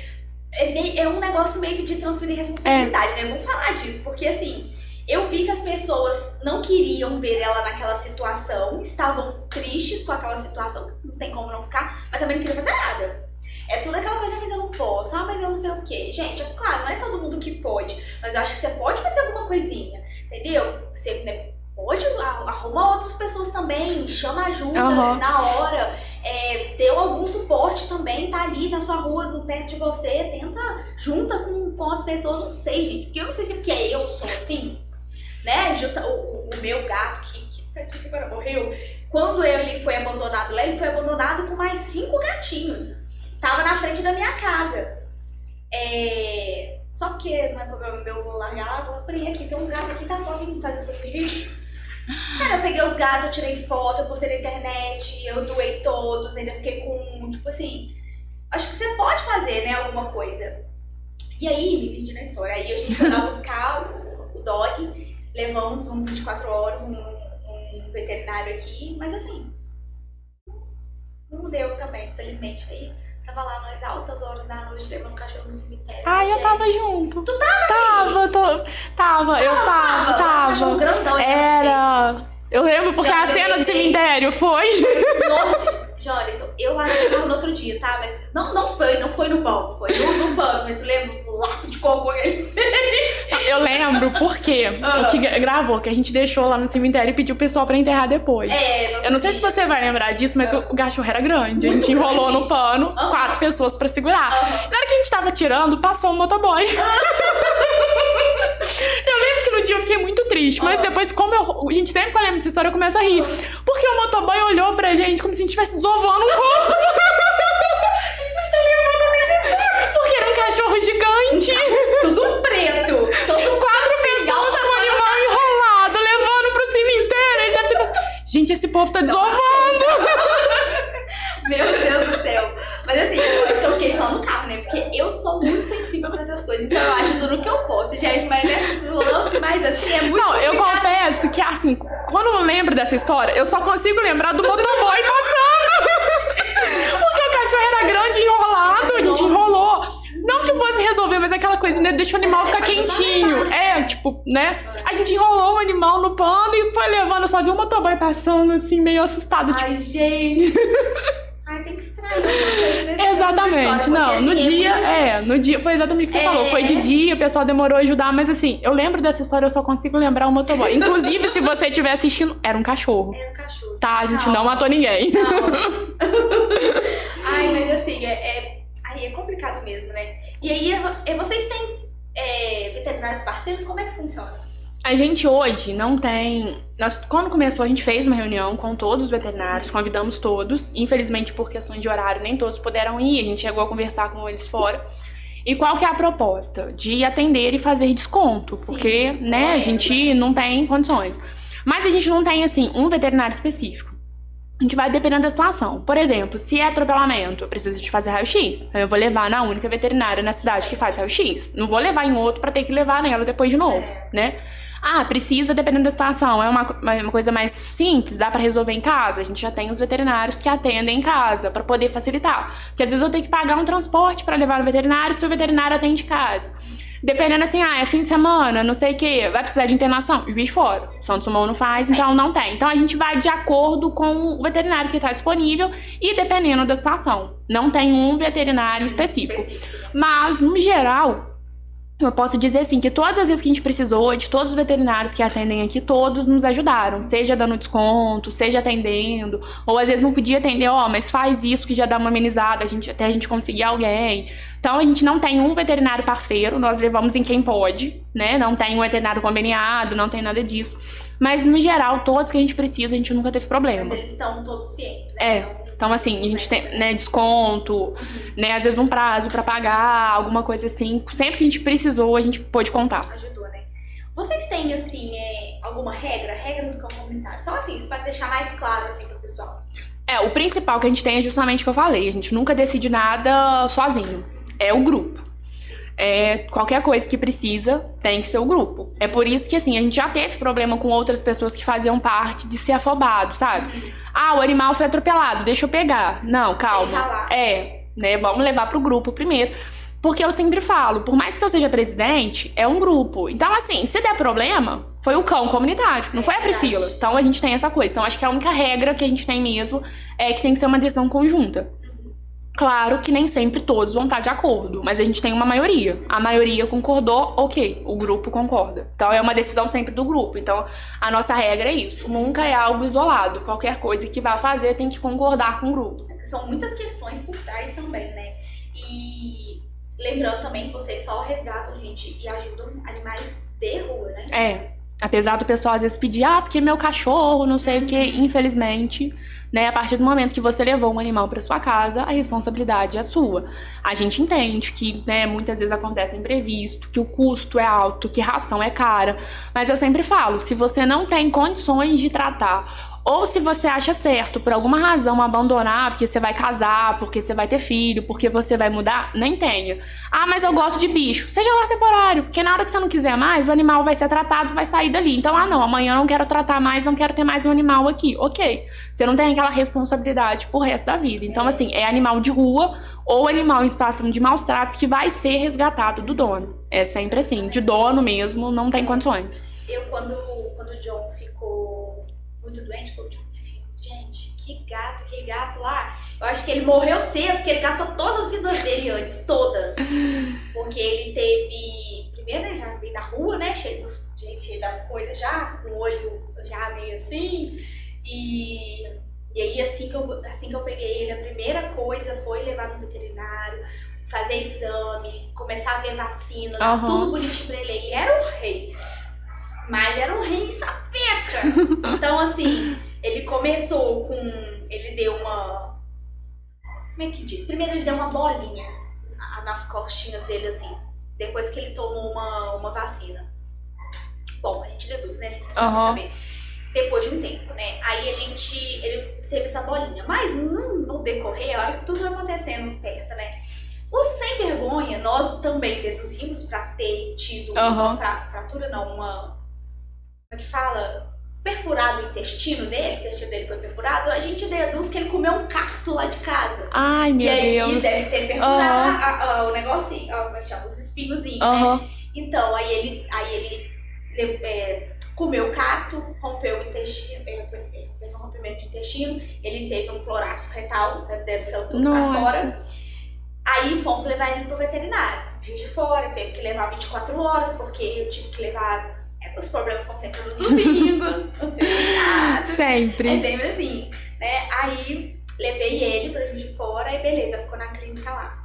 É um negócio meio que de transferir responsabilidade, né? Vamos falar disso, porque assim, eu vi que as pessoas não queriam ver ela naquela situação, estavam tristes com aquela situação, não tem como não ficar, mas também não queriam fazer nada. É tudo aquela coisa, mas eu não posso, mas eu não sei o quê. Gente, é claro, não é todo mundo que pode, mas eu acho que você pode fazer alguma coisinha, entendeu? Você, né, pode arruma outras pessoas também, chama ajuda na hora, deu algum suporte também, tá ali na sua rua, perto de você, tenta, junta com as pessoas, não sei, gente, porque eu não sei se é porque eu sou assim, né, o meu gato, que agora morreu, quando ele foi abandonado lá, ele foi abandonado com mais 5 gatinhos, tava na frente da minha casa, só que não é problema meu, eu vou largar, vou abrir aqui, tem uns gatos aqui, tá bom, vem fazer o seu serviço. Cara, eu peguei os gatos, eu tirei foto, eu postei na internet, eu doei todos, ainda fiquei com, tipo assim, acho que você pode fazer, né, alguma coisa. E aí, me perdi na história, aí a gente foi lá buscar o dog, levamos 24 horas, um veterinário aqui, mas assim, não deu também, infelizmente, aí tava lá nas altas horas da noite, levando o cachorro no cemitério. Ai, eu tava junto. Tu tava? Tava. Cachorro grandão. Era... Eu lembro porque a cena do cemitério foi... Jonathan, eu larguei o carro no outro dia, tá? Mas não foi no banco, foi no banco. Mas tu lembra do lápis de cocô que ele fez? Eu lembro porque o que gravou, que a gente deixou lá no cemitério e pediu o pessoal pra enterrar depois. Eu não sei se você vai lembrar disso, mas o cachorro era grande. A gente enrolou no pano 4 pessoas pra segurar. Na hora que a gente tava tirando, passou um motoboy. Eu lembro que no dia eu fiquei muito triste, mas depois, como gente, sempre que eu lembro dessa história, eu começo a rir. Porque o motoboy olhou pra gente como se a gente estivesse desovando um corpo. Porque era um cachorro gigante. Tudo preto. 4 pessoas com o animal enrolado, levando pro cemitério. Ele deve ter pensado, gente, esse povo tá desovando. Meu Deus do céu. Mas assim, eu acho que eu fiquei só no carro, né? Porque eu sou muito sensível pra essas coisas. Então eu ajudo no que eu posso, gente. Mas nesses lances mais assim, é muito complicado. Eu confesso que, assim, quando eu lembro dessa história, eu só consigo lembrar do motoboy passando. Porque o cachorro era grande, enrolado, a gente enrolou. Não que fosse resolver, mas aquela coisa, né? Deixa o animal ficar quentinho. Tipo, né? A gente enrolou o animal no pano e foi levando. Eu só vi o motoboy passando, assim, meio assustado. Ai, gente. Ai, tem que extrair. Exatamente, não, no dia, foi exatamente o que você falou, foi de dia, o pessoal demorou a ajudar, mas assim, eu lembro dessa história, eu só consigo lembrar o motoboy. Inclusive, se você estiver assistindo, era um cachorro. Era um cachorro. Tá, a gente não matou ninguém. Não. Ai, mas assim, aí é complicado mesmo, né? E aí, vocês têm veterinários parceiros? Como é que funciona? A gente hoje não tem... Quando começou, a gente fez uma reunião com todos os veterinários, convidamos todos. Infelizmente, por questões de horário, nem todos puderam ir. A gente chegou a conversar com eles fora. E qual que é a proposta? De atender e fazer desconto. Sim, porque, né, a gente não tem condições. Mas a gente não tem, assim, um veterinário específico. A gente vai dependendo da situação. Por exemplo, se é atropelamento, eu preciso de fazer raio-x. Eu vou levar na única veterinária na cidade que faz raio-x. Não vou levar em outro pra ter que levar nela depois de novo, né? Ah, precisa, dependendo da situação. É uma coisa mais simples, dá pra resolver em casa. A gente já tem os veterinários que atendem em casa pra poder facilitar. Porque às vezes eu tenho que pagar um transporte pra levar no veterinário se o veterinário atende em casa. Dependendo assim, é fim de semana, não sei o que, vai precisar de internação, e o bicho fora. Santos Dumont não faz, então não tem. Então a gente vai de acordo com o veterinário que está disponível e dependendo da situação. Não tem um veterinário específico. Mas, no geral, eu posso dizer assim, que todas as vezes que a gente precisou, de todos os veterinários que atendem aqui, todos nos ajudaram. Seja dando desconto, seja atendendo, ou às vezes não podia atender, mas faz isso que já dá uma amenizada, até a gente conseguir alguém. Então a gente não tem um veterinário parceiro, nós levamos em quem pode, né? Não tem um veterinário conveniado, não tem nada disso. Mas no geral, todos que a gente precisa, a gente nunca teve problema. Mas eles estão todos cientes, né? Então, assim, a gente tem, né, desconto, né, às vezes um prazo pra pagar, alguma coisa assim. Sempre que a gente precisou, a gente pôde contar. Ajudou, né? Vocês têm, assim, alguma regra do cão comunitário? Só assim, pra deixar mais claro, assim, pro pessoal. O principal que a gente tem é justamente o que eu falei. A gente nunca decide nada sozinho. É o grupo. Qualquer coisa que precisa, tem que ser o grupo. É por isso que, assim, a gente já teve problema com outras pessoas que faziam parte de ser afobado, sabe? O animal foi atropelado, deixa eu pegar. Não, calma. Sem falar. Né? Vamos levar pro grupo primeiro. Porque eu sempre falo, por mais que eu seja presidente, é um grupo. Então, assim, se der problema, foi o cão comunitário, não foi a Priscila. Então, a gente tem essa coisa. Então, acho que a única regra que a gente tem mesmo é que tem que ser uma decisão conjunta. Claro que nem sempre todos vão estar de acordo, mas a gente tem uma maioria. A maioria concordou, ok, o grupo concorda. Então é uma decisão sempre do grupo. Então a nossa regra é isso, nunca é algo isolado. Qualquer coisa que vá fazer tem que concordar com o grupo. São muitas questões por trás também, né? E lembrando também que vocês só resgatam, gente, e ajudam animais de rua, né? Apesar do pessoal às vezes pedir, porque meu cachorro, não sei o que, infelizmente, né, a partir do momento que você levou um animal para sua casa, a responsabilidade é sua. A gente entende que, né, muitas vezes acontece imprevisto, que o custo é alto, que ração é cara, mas eu sempre falo, se você não tem condições de tratar, ou se você acha certo, por alguma razão, abandonar, porque você vai casar, porque você vai ter filho, porque você vai mudar, nem tenha. Mas eu gosto de bicho. Seja lá temporário, porque na hora que você não quiser mais, o animal vai ser tratado, vai sair dali. Então, não, amanhã eu não quero tratar mais, não quero ter mais um animal aqui. Ok. Você não tem aquela responsabilidade pro resto da vida. Então, assim, é animal de rua ou animal em situação de maus tratos que vai ser resgatado do dono. É sempre assim, de dono mesmo, não tem condições. Quando o John ficou muito doente, porque eu fico, gente, que gato lá. Eu acho que ele morreu cedo, porque ele gastou todas as vidas dele antes, todas. Porque ele teve, primeiro, né, já veio da rua, né, cheio das coisas já, com o olho já meio assim. E aí, assim que eu peguei ele, a primeira coisa foi levar no veterinário, fazer exame, começar a ver vacina, tudo bonitinho pra ele. Ele era o rei. Mas era um rei sapeta. Então, assim, ele começou com... Ele deu uma... Como é que diz? Primeiro ele deu uma bolinha nas costinhas dele, assim. Depois que ele tomou uma vacina. Bom, a gente deduz, né? Vamos saber. Depois de um tempo, né? Aí ele teve essa bolinha. Mas no decorrer, a hora que tudo vai acontecendo perto, né? O sem vergonha, nós também deduzimos pra ter tido uma fratura, não, uma... Como é que fala? Perfurado o intestino dele foi perfurado, a gente deduz que ele comeu um cacto lá de casa. Ai, meu Deus. E aí deve ter perfurado o negocinho, como é que chama? Os espinhozinhos, né? Então, aí ele comeu o cacto, rompeu o intestino, teve um rompimento de intestino, ele teve um prolapso retal, deve ser tudo pra fora. Aí fomos levar ele pro veterinário. Juiz de Fora, teve que levar 24 horas, porque eu tive que levar... Os problemas são sempre no domingo. Sempre. É sempre assim, né? Aí levei ele pra Juiz de Fora e beleza, ficou na clínica lá.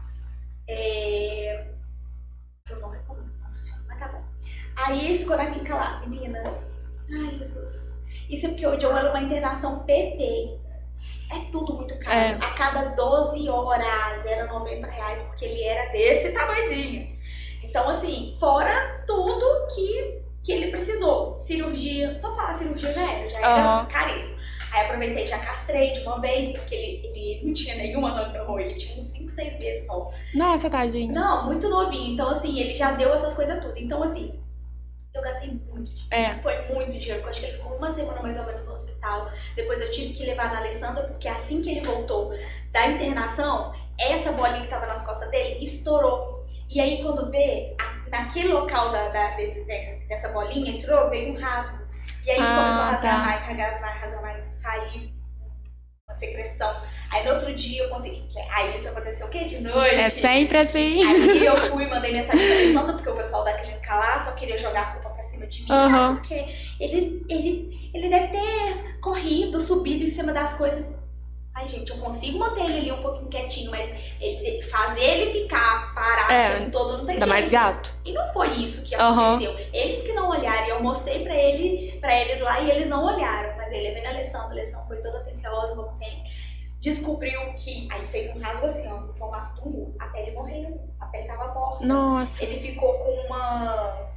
Eu não recomendo. tá bom. Aí ele ficou na clínica lá, menina. Ai, Jesus. Isso é porque o John era uma internação PP. É tudo muito caro. É. A cada 12 horas era R$90, porque ele era desse tamanhozinho. Então, assim, fora tudo que ele precisou. Cirurgia, só falar cirurgia já era caríssimo. Aí aproveitei e já castrei de uma vez, porque ele não tinha nenhuma não, ele tinha uns 5, 6 meses só. Nossa, tadinho. Não, muito novinho. Então, assim, ele já deu essas coisas tudo. Então, assim, eu gastei muito dinheiro. Foi muito dinheiro, porque eu acho que ele ficou uma semana mais ou menos no hospital. Depois eu tive que levar na Alessandra, porque assim que ele voltou da internação, essa bolinha que tava nas costas dele estourou. E aí, quando vê, naquele local dessa bolinha, estourou, veio um rasgo. E aí começou a rasgar mais, sair uma secreção. Aí no outro dia eu consegui. Aí isso aconteceu o quê? De noite. É sempre assim. Aí eu fui, mandei mensagem pra Alessandra, porque o pessoal da clínica lá só queria jogar a culpa pra cima de mim. Porque ele deve ter corrido, subido em cima das coisas. Ai, gente, eu consigo manter ele ali um pouquinho quietinho, mas fazer ele ficar parado o tempo todo não tem jeito. Dá mais gato. E não foi isso que aconteceu. Eles que não olharam, eu mostrei pra eles lá e eles não olharam. Mas ele levei na Alessandra, a Alessandra foi toda atenciosa, como sempre. Descobriu que, aí fez um rasgo assim, ó, no formato do mu. A pele morreu, a pele tava morta. Nossa. Ele ficou com uma,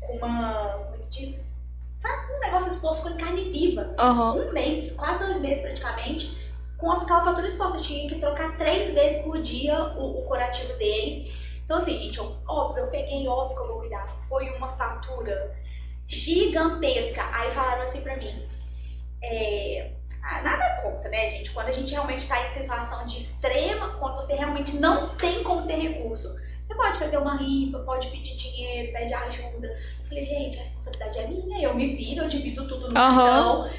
como é que diz? Um negócio exposto com carne viva. Um mês, quase 2 meses praticamente. Com aquela fatura exposta, eu tinha que trocar 3 vezes por dia o curativo dele. Então assim, gente, óbvio que eu vou cuidar. Foi uma fatura gigantesca. Aí falaram assim pra mim, nada contra, né, gente? Quando a gente realmente tá em situação de extrema, quando você realmente não tem como ter recurso, você pode fazer uma rifa, pode pedir dinheiro, pede ajuda. Eu falei, gente, a responsabilidade é minha, eu me viro, eu divido tudo no cartão.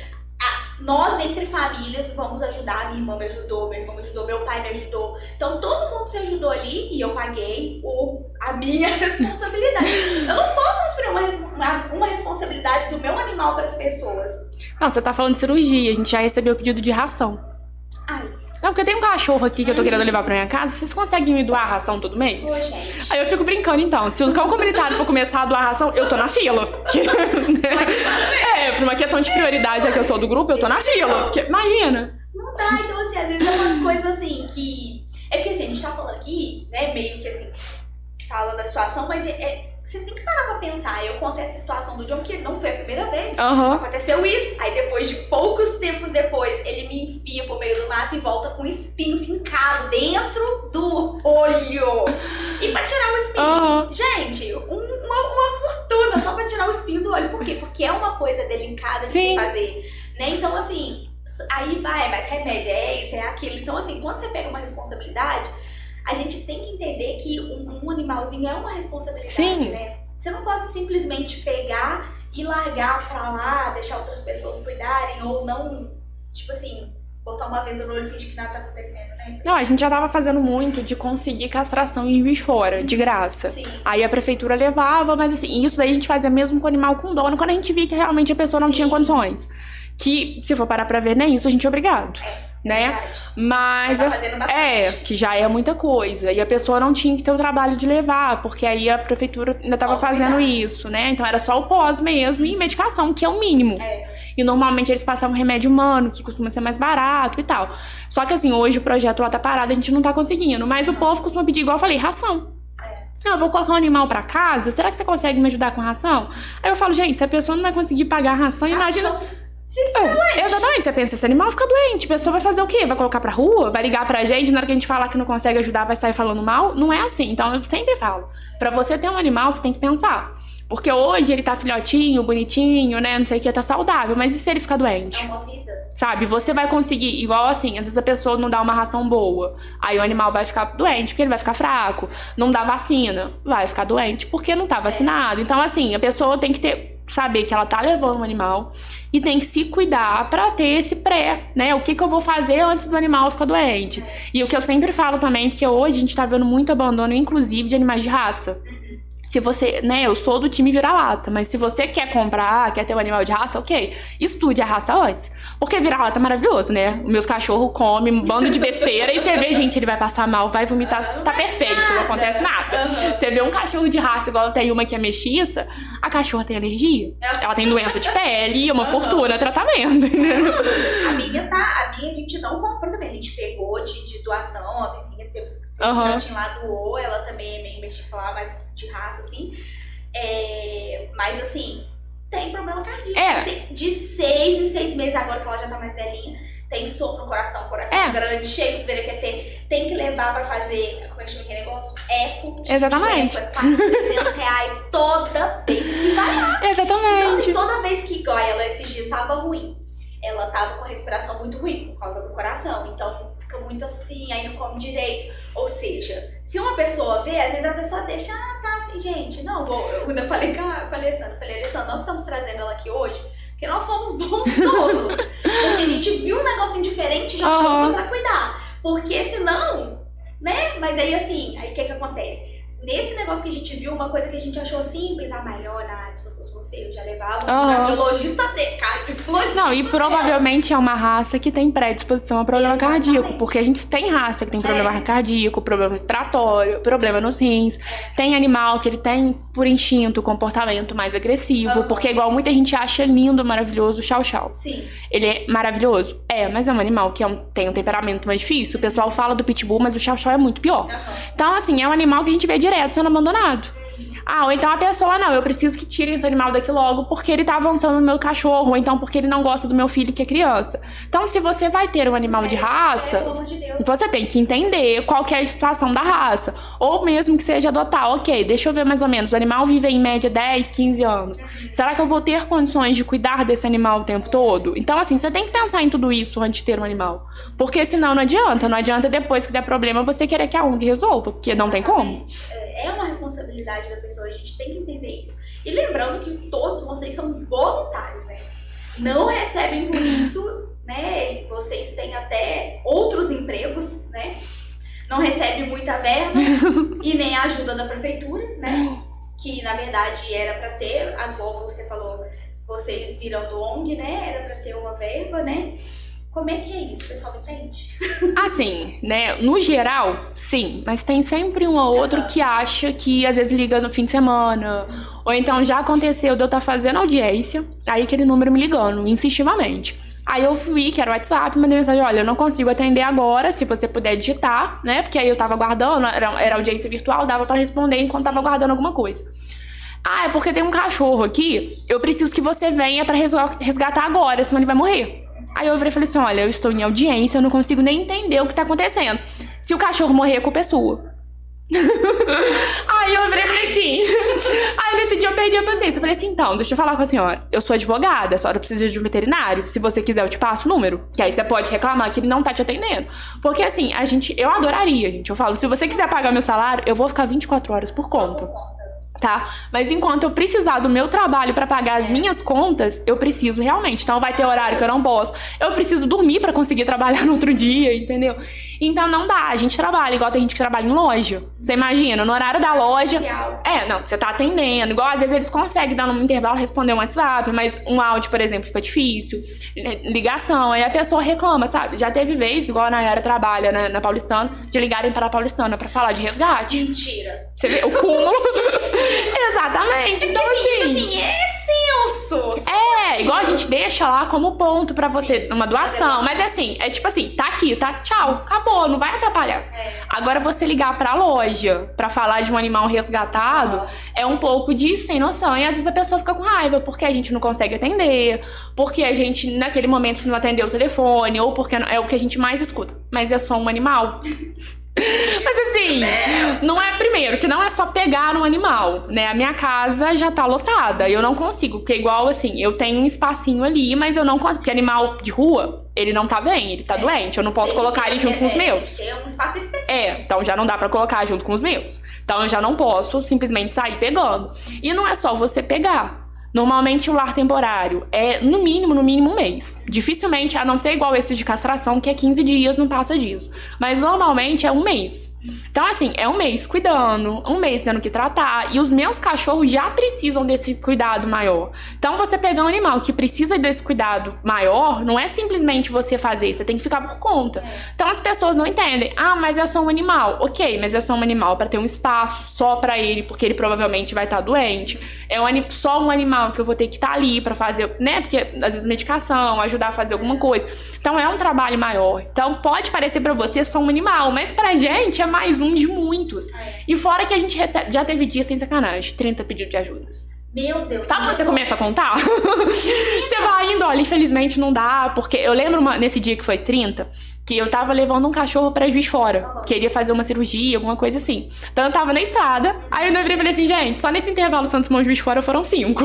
Nós, entre famílias, vamos ajudar. Minha irmã me ajudou, meu irmão me ajudou, meu pai me ajudou. Então, todo mundo se ajudou ali e eu paguei a minha responsabilidade. Eu não posso transferir uma responsabilidade do meu animal para as pessoas. Não, você tá falando de cirurgia. A gente já recebeu pedido de ração. Ai. Não, porque tem um cachorro aqui que eu tô querendo levar pra minha casa. Vocês conseguem me doar a ração todo mês? Ô, gente. Aí eu fico brincando, então. Se o cão comunitário for começar a doar a ração, eu tô na fila. Por uma questão de prioridade, já que eu sou do grupo, eu tô na fila. Porque, imagina. Não dá, então assim, às vezes é umas coisas assim que... É porque assim, a gente tá falando aqui, né, meio que assim, falando da situação, mas você tem que parar pra pensar. Eu contei essa situação do John, que não foi a primeira vez. Aconteceu isso. Aí depois de poucos tempos depois, ele me enfia pro meio do mato e volta com um espinho fincado dentro do olho. E pra tirar o espinho, gente, uma fortuna só pra tirar o espinho do olho. Por quê? Porque é uma coisa delicada de se fazer, né? Então assim, aí vai, mais remédio, é isso, é aquilo. Então assim, quando você pega uma responsabilidade, a gente tem que entender que um animalzinho é uma responsabilidade, né? Você não pode simplesmente pegar e largar pra lá, deixar outras pessoas cuidarem, ou não, tipo assim, botar uma venda no olho e fingir que nada tá acontecendo, né? Não, a gente já tava fazendo muito de conseguir castração em Juiz de Fora, de graça. Sim. Aí a prefeitura levava, mas assim, isso daí a gente fazia mesmo com o animal com dono, quando a gente via que realmente a pessoa não tinha condições. Que, se for parar pra ver, nem isso a gente é obrigado. Né? Verdade. Mas tá fazendo bastante. que já é muita coisa. E a pessoa não tinha que ter o trabalho de levar, porque aí a prefeitura ainda tava fazendo isso, né? Então era só o pós mesmo e medicação, que é o mínimo. E normalmente eles passavam remédio humano, que costuma ser mais barato e tal. Só que assim, hoje o projeto lá tá parado, a gente não tá conseguindo. Mas o povo costuma pedir, igual eu falei, ração. Não, eu vou colocar um animal pra casa, será que você consegue me ajudar com a ração? Aí eu falo, gente, se a pessoa não vai conseguir pagar a ração, imagina... Exatamente, você pensa, esse animal fica doente, a pessoa vai fazer o quê? Vai colocar pra rua? Vai ligar pra gente, na hora que a gente falar que não consegue ajudar, vai sair falando mal? Não é assim, então eu sempre falo, pra você ter um animal, você tem que pensar. Porque hoje ele tá filhotinho, bonitinho, né, não sei o que, tá saudável, mas e se ele ficar doente? É uma vida. Sabe, você vai conseguir, igual assim, às vezes a pessoa não dá uma ração boa, aí o animal vai ficar doente, porque ele vai ficar fraco. Não dá vacina, vai ficar doente, porque não tá vacinado. Então assim, a pessoa tem que saber que ela tá levando um animal e tem que se cuidar pra ter esse pré, né? O que eu vou fazer antes do animal ficar doente. E o que eu sempre falo também, que hoje a gente tá vendo muito abandono, inclusive, de animais de raça. Se você, né, eu sou do time vira-lata, mas se você quer comprar, quer ter um animal de raça, ok, estude a raça antes. Porque vira-lata é maravilhoso, né? Os meus cachorros comem um bando de besteira e você vê, gente, ele vai passar mal, vai vomitar, tá perfeito, não acontece nada. Você vê um cachorro de raça, igual tem uma que é mestiça, a cachorra tem alergia, ela tem doença de pele, uma fortuna, tratamento, entendeu? A minha a gente não comprou também, a gente pegou de doação, a vizinha teve um filhotinho lá, doou, ela também é meio mestiça lá, mas de raça, assim. Mas assim, tem problema cardíaco. De 6 em 6 meses, agora que ela já tá mais velhinha, tem sopro no coração grande, cheio de VRQT, tem que levar pra fazer, como é que chama aquele negócio? Eco. Exatamente. Eco, é R$400 toda vez que vai lá. Exatamente. Então assim, toda vez que igual ela esses dias tava ruim, ela tava com a respiração muito ruim por causa do coração, então fica muito assim, aí não come direito. Ou seja, se uma pessoa vê, às vezes a pessoa deixa, tá assim, gente, não, eu ainda falei com a Alessandra, nós estamos trazendo ela aqui hoje porque nós somos bons todos. Porque a gente viu um negocinho diferente, já trouxe pra cuidar. Porque senão, né? Mas aí assim, aí o que acontece? Nesse negócio que a gente viu, uma coisa que a gente achou simples, melhor, se não fosse você, eu já levava um cardiologista dele. Não, e provavelmente é uma raça que tem predisposição a problema cardíaco, porque a gente tem raça que tem problema cardíaco, problema respiratório, problema nos rins. Tem animal que ele tem, por instinto, comportamento mais agressivo, porque igual muita gente acha lindo, maravilhoso o chow-chow. Sim. Ele é maravilhoso? mas é um animal que tem um temperamento mais difícil. O pessoal fala do pitbull, mas o chow-chow é muito pior. Então, assim, é um animal que a gente vê direto sendo abandonado. Ou então a pessoa, não, eu preciso que tirem esse animal daqui logo porque ele tá avançando no meu cachorro, ou então porque ele não gosta do meu filho que é criança. Então, se você vai ter um animal de raça, você tem que entender qual que é a situação da raça. Ou mesmo que seja adotar, ok, deixa eu ver mais ou menos, o animal vive em média 10, 15 anos. Será que eu vou ter condições de cuidar desse animal o tempo todo? Então, assim, você tem que pensar em tudo isso antes de ter um animal. Porque senão não adianta depois que der problema você querer que a ONG resolva, porque não tem como. É uma responsabilidade da pessoa, a gente tem que entender isso. E lembrando que todos vocês são voluntários, né? Não recebem por isso, né? Vocês têm até outros empregos, né? Não recebem muita verba e nem a ajuda da prefeitura, né? Que na verdade era pra ter, agora você falou, vocês viram do ONG, né? Era pra ter uma verba, né? Como é que é isso? O pessoal entende? Assim, né? No geral, sim. Mas tem sempre um ou outro que acha que às vezes liga no fim de semana. Ou então já aconteceu de eu estar fazendo audiência, aí aquele número me ligando, insistivamente. Aí eu vi que era o WhatsApp, mandei mensagem, olha, eu não consigo atender agora, se você puder digitar, né? Porque aí eu tava aguardando, era audiência virtual, dava pra responder enquanto tava aguardando alguma coisa. É porque tem um cachorro aqui, eu preciso que você venha pra resgatar agora, senão ele vai morrer. Aí eu virei e falei assim, olha, eu estou em audiência, eu não consigo nem entender o que tá acontecendo. Se o cachorro morrer, a culpa é sua. Aí eu virei e falei assim. Aí nesse dia eu perdi a paciência. Eu falei assim, então, deixa eu falar com a senhora. Eu sou advogada, a senhora precisa de um veterinário. Se você quiser, eu te passo o número. Que aí você pode reclamar que ele não tá te atendendo. Porque assim, eu adoraria, gente. Eu falo, se você quiser pagar meu salário, eu vou ficar 24 horas por conta. Tá? Mas enquanto eu precisar do meu trabalho pra pagar as minhas contas, eu preciso realmente. Então vai ter horário que eu não posso. Eu preciso dormir pra conseguir trabalhar no outro dia, entendeu? Então não dá. A gente trabalha igual tem gente que trabalha em loja. Você imagina, no horário da loja... você tá atendendo. Igual às vezes eles conseguem dar no intervalo responder um WhatsApp, mas um áudio, por exemplo, fica difícil. Ligação, aí a pessoa reclama, sabe? Já teve vez, igual a Nayara trabalha na Paulistana, de ligarem para a Paulistana pra falar de resgate. Mentira. Você vê o cúmulo... Exatamente. Então, assim, é senso. Igual a gente deixa lá como ponto pra você, uma doação. Mas assim, é tipo assim, tá aqui, tá? Tchau, acabou, não vai atrapalhar. Agora você ligar pra loja pra falar de um animal resgatado é um pouco de sem noção. E às vezes a pessoa fica com raiva porque a gente não consegue atender, porque a gente naquele momento não atendeu o telefone, ou porque é o que a gente mais escuta. Mas é só um animal. Mas assim, não é, primeiro, que não é só pegar um animal, né? A minha casa já tá lotada, eu não consigo, porque igual assim, eu tenho um espacinho ali, mas eu não consigo, porque animal de rua, ele não tá bem, ele tá doente, eu não posso colocar ele junto com os meus. Tem um espaço específico. Então já não dá pra colocar junto com os meus. Então eu já não posso simplesmente sair pegando. E não é só você pegar. Normalmente o lar temporário é no mínimo um mês. Dificilmente, a não ser igual esse de castração, que é 15 dias, não passa disso. Mas normalmente é um mês. Então, assim, é um mês cuidando, um mês tendo que tratar, e os meus cachorros já precisam desse cuidado maior. Então, você pegar um animal que precisa desse cuidado maior, não é simplesmente você fazer, você tem que ficar por conta. Então, as pessoas não entendem. Ah, mas é só um animal. Ok, mas é só um animal pra ter um espaço só pra ele, porque ele provavelmente vai estar doente. É só um animal que eu vou ter que estar ali pra fazer, né? Porque, às vezes, medicação, ajudar a fazer alguma coisa. Então, é um trabalho maior. Então, pode parecer pra você só um animal, mas pra gente é mais um de muitos. E fora que a gente recebe, já teve dia sem sacanagem, 30 pedidos de ajudas. Meu Deus. Sabe quando você começa a contar? Você vai indo, olha, infelizmente não dá, porque eu lembro nesse dia que foi 30, que eu tava levando um cachorro pra Juiz de Fora. Queria fazer uma cirurgia, alguma coisa assim. Então eu tava na estrada, aí eu falei assim, gente, só nesse intervalo Santos Dumont Juiz de Fora foram 5.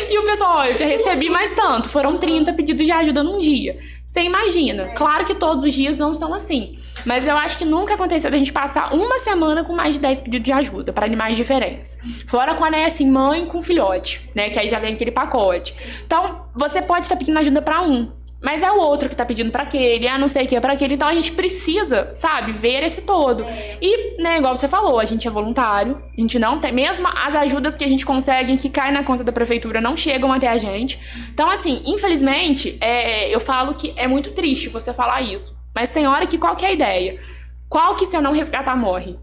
E o pessoal, ó, eu já recebi mais tanto, foram 30 pedidos de ajuda num dia. Você imagina, claro que todos os dias não são assim, mas eu acho que nunca aconteceu da gente passar uma semana com mais de 10 pedidos de ajuda pra animais diferentes. Fora quando é assim, mãe com filhote, né, que aí já vem aquele pacote. Então, você pode estar pedindo ajuda pra um, mas é o outro que tá pedindo pra aquele, não sei o que é pra aquele. Então a gente precisa, sabe, ver esse todo. E, né, igual você falou, a gente é voluntário, a gente não tem, mesmo as ajudas que a gente consegue, que caem na conta da prefeitura, não chegam até a gente. Então, assim, infelizmente, eu falo que é muito triste você falar isso. Mas tem hora que qual que é a ideia? Qual que se eu não resgatar morre?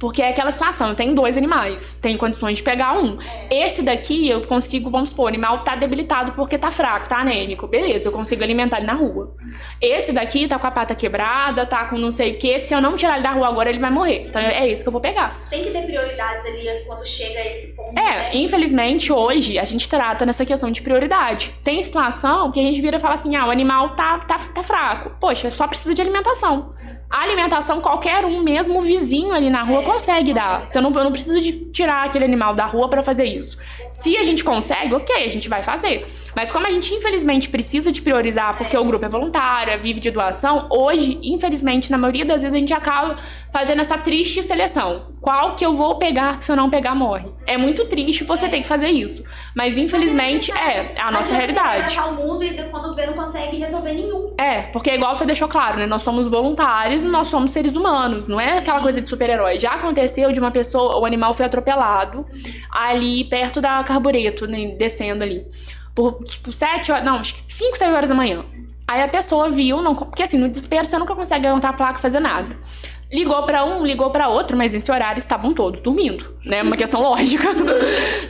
Porque é aquela situação, eu tenho 2 animais, tenho condições de pegar um. Esse daqui eu consigo, vamos supor, o animal tá debilitado porque tá fraco, tá anêmico. Beleza, eu consigo alimentar ele na rua. Esse daqui tá com a pata quebrada, tá com não sei o que. Se eu não tirar ele da rua agora, ele vai morrer. Então é isso que eu vou pegar. Tem que ter prioridades ali quando chega a esse ponto, né? Infelizmente, hoje, a gente trata nessa questão de prioridade. Tem situação que a gente vira e fala assim, o animal tá fraco. Poxa, só precisa de alimentação. A alimentação, qualquer um, mesmo o vizinho ali na rua, consegue dar. Eu não preciso de tirar aquele animal da rua pra fazer isso. Se a gente consegue, ok, a gente vai fazer. Mas como a gente, infelizmente, precisa de priorizar, porque o grupo é voluntário, vive de doação, hoje, infelizmente, na maioria das vezes, a gente acaba fazendo essa triste seleção. Qual que eu vou pegar, que se eu não pegar, morre. É muito triste você ter que fazer isso. Mas, infelizmente, é a nossa realidade. O mundo e quando vê não consegue resolver nenhum. Porque igual você deixou claro, né? Nós somos voluntários e nós somos seres humanos. Não é aquela coisa de super-herói. Já aconteceu de uma pessoa, o animal foi atropelado ali perto da Carbureto, né, descendo ali. Por, tipo, 5, 6 horas da manhã. Aí a pessoa viu, porque assim, no desespero você nunca consegue levantar a placa e fazer nada. Ligou pra um, ligou pra outro, mas nesse horário estavam todos dormindo, né? Uma questão lógica.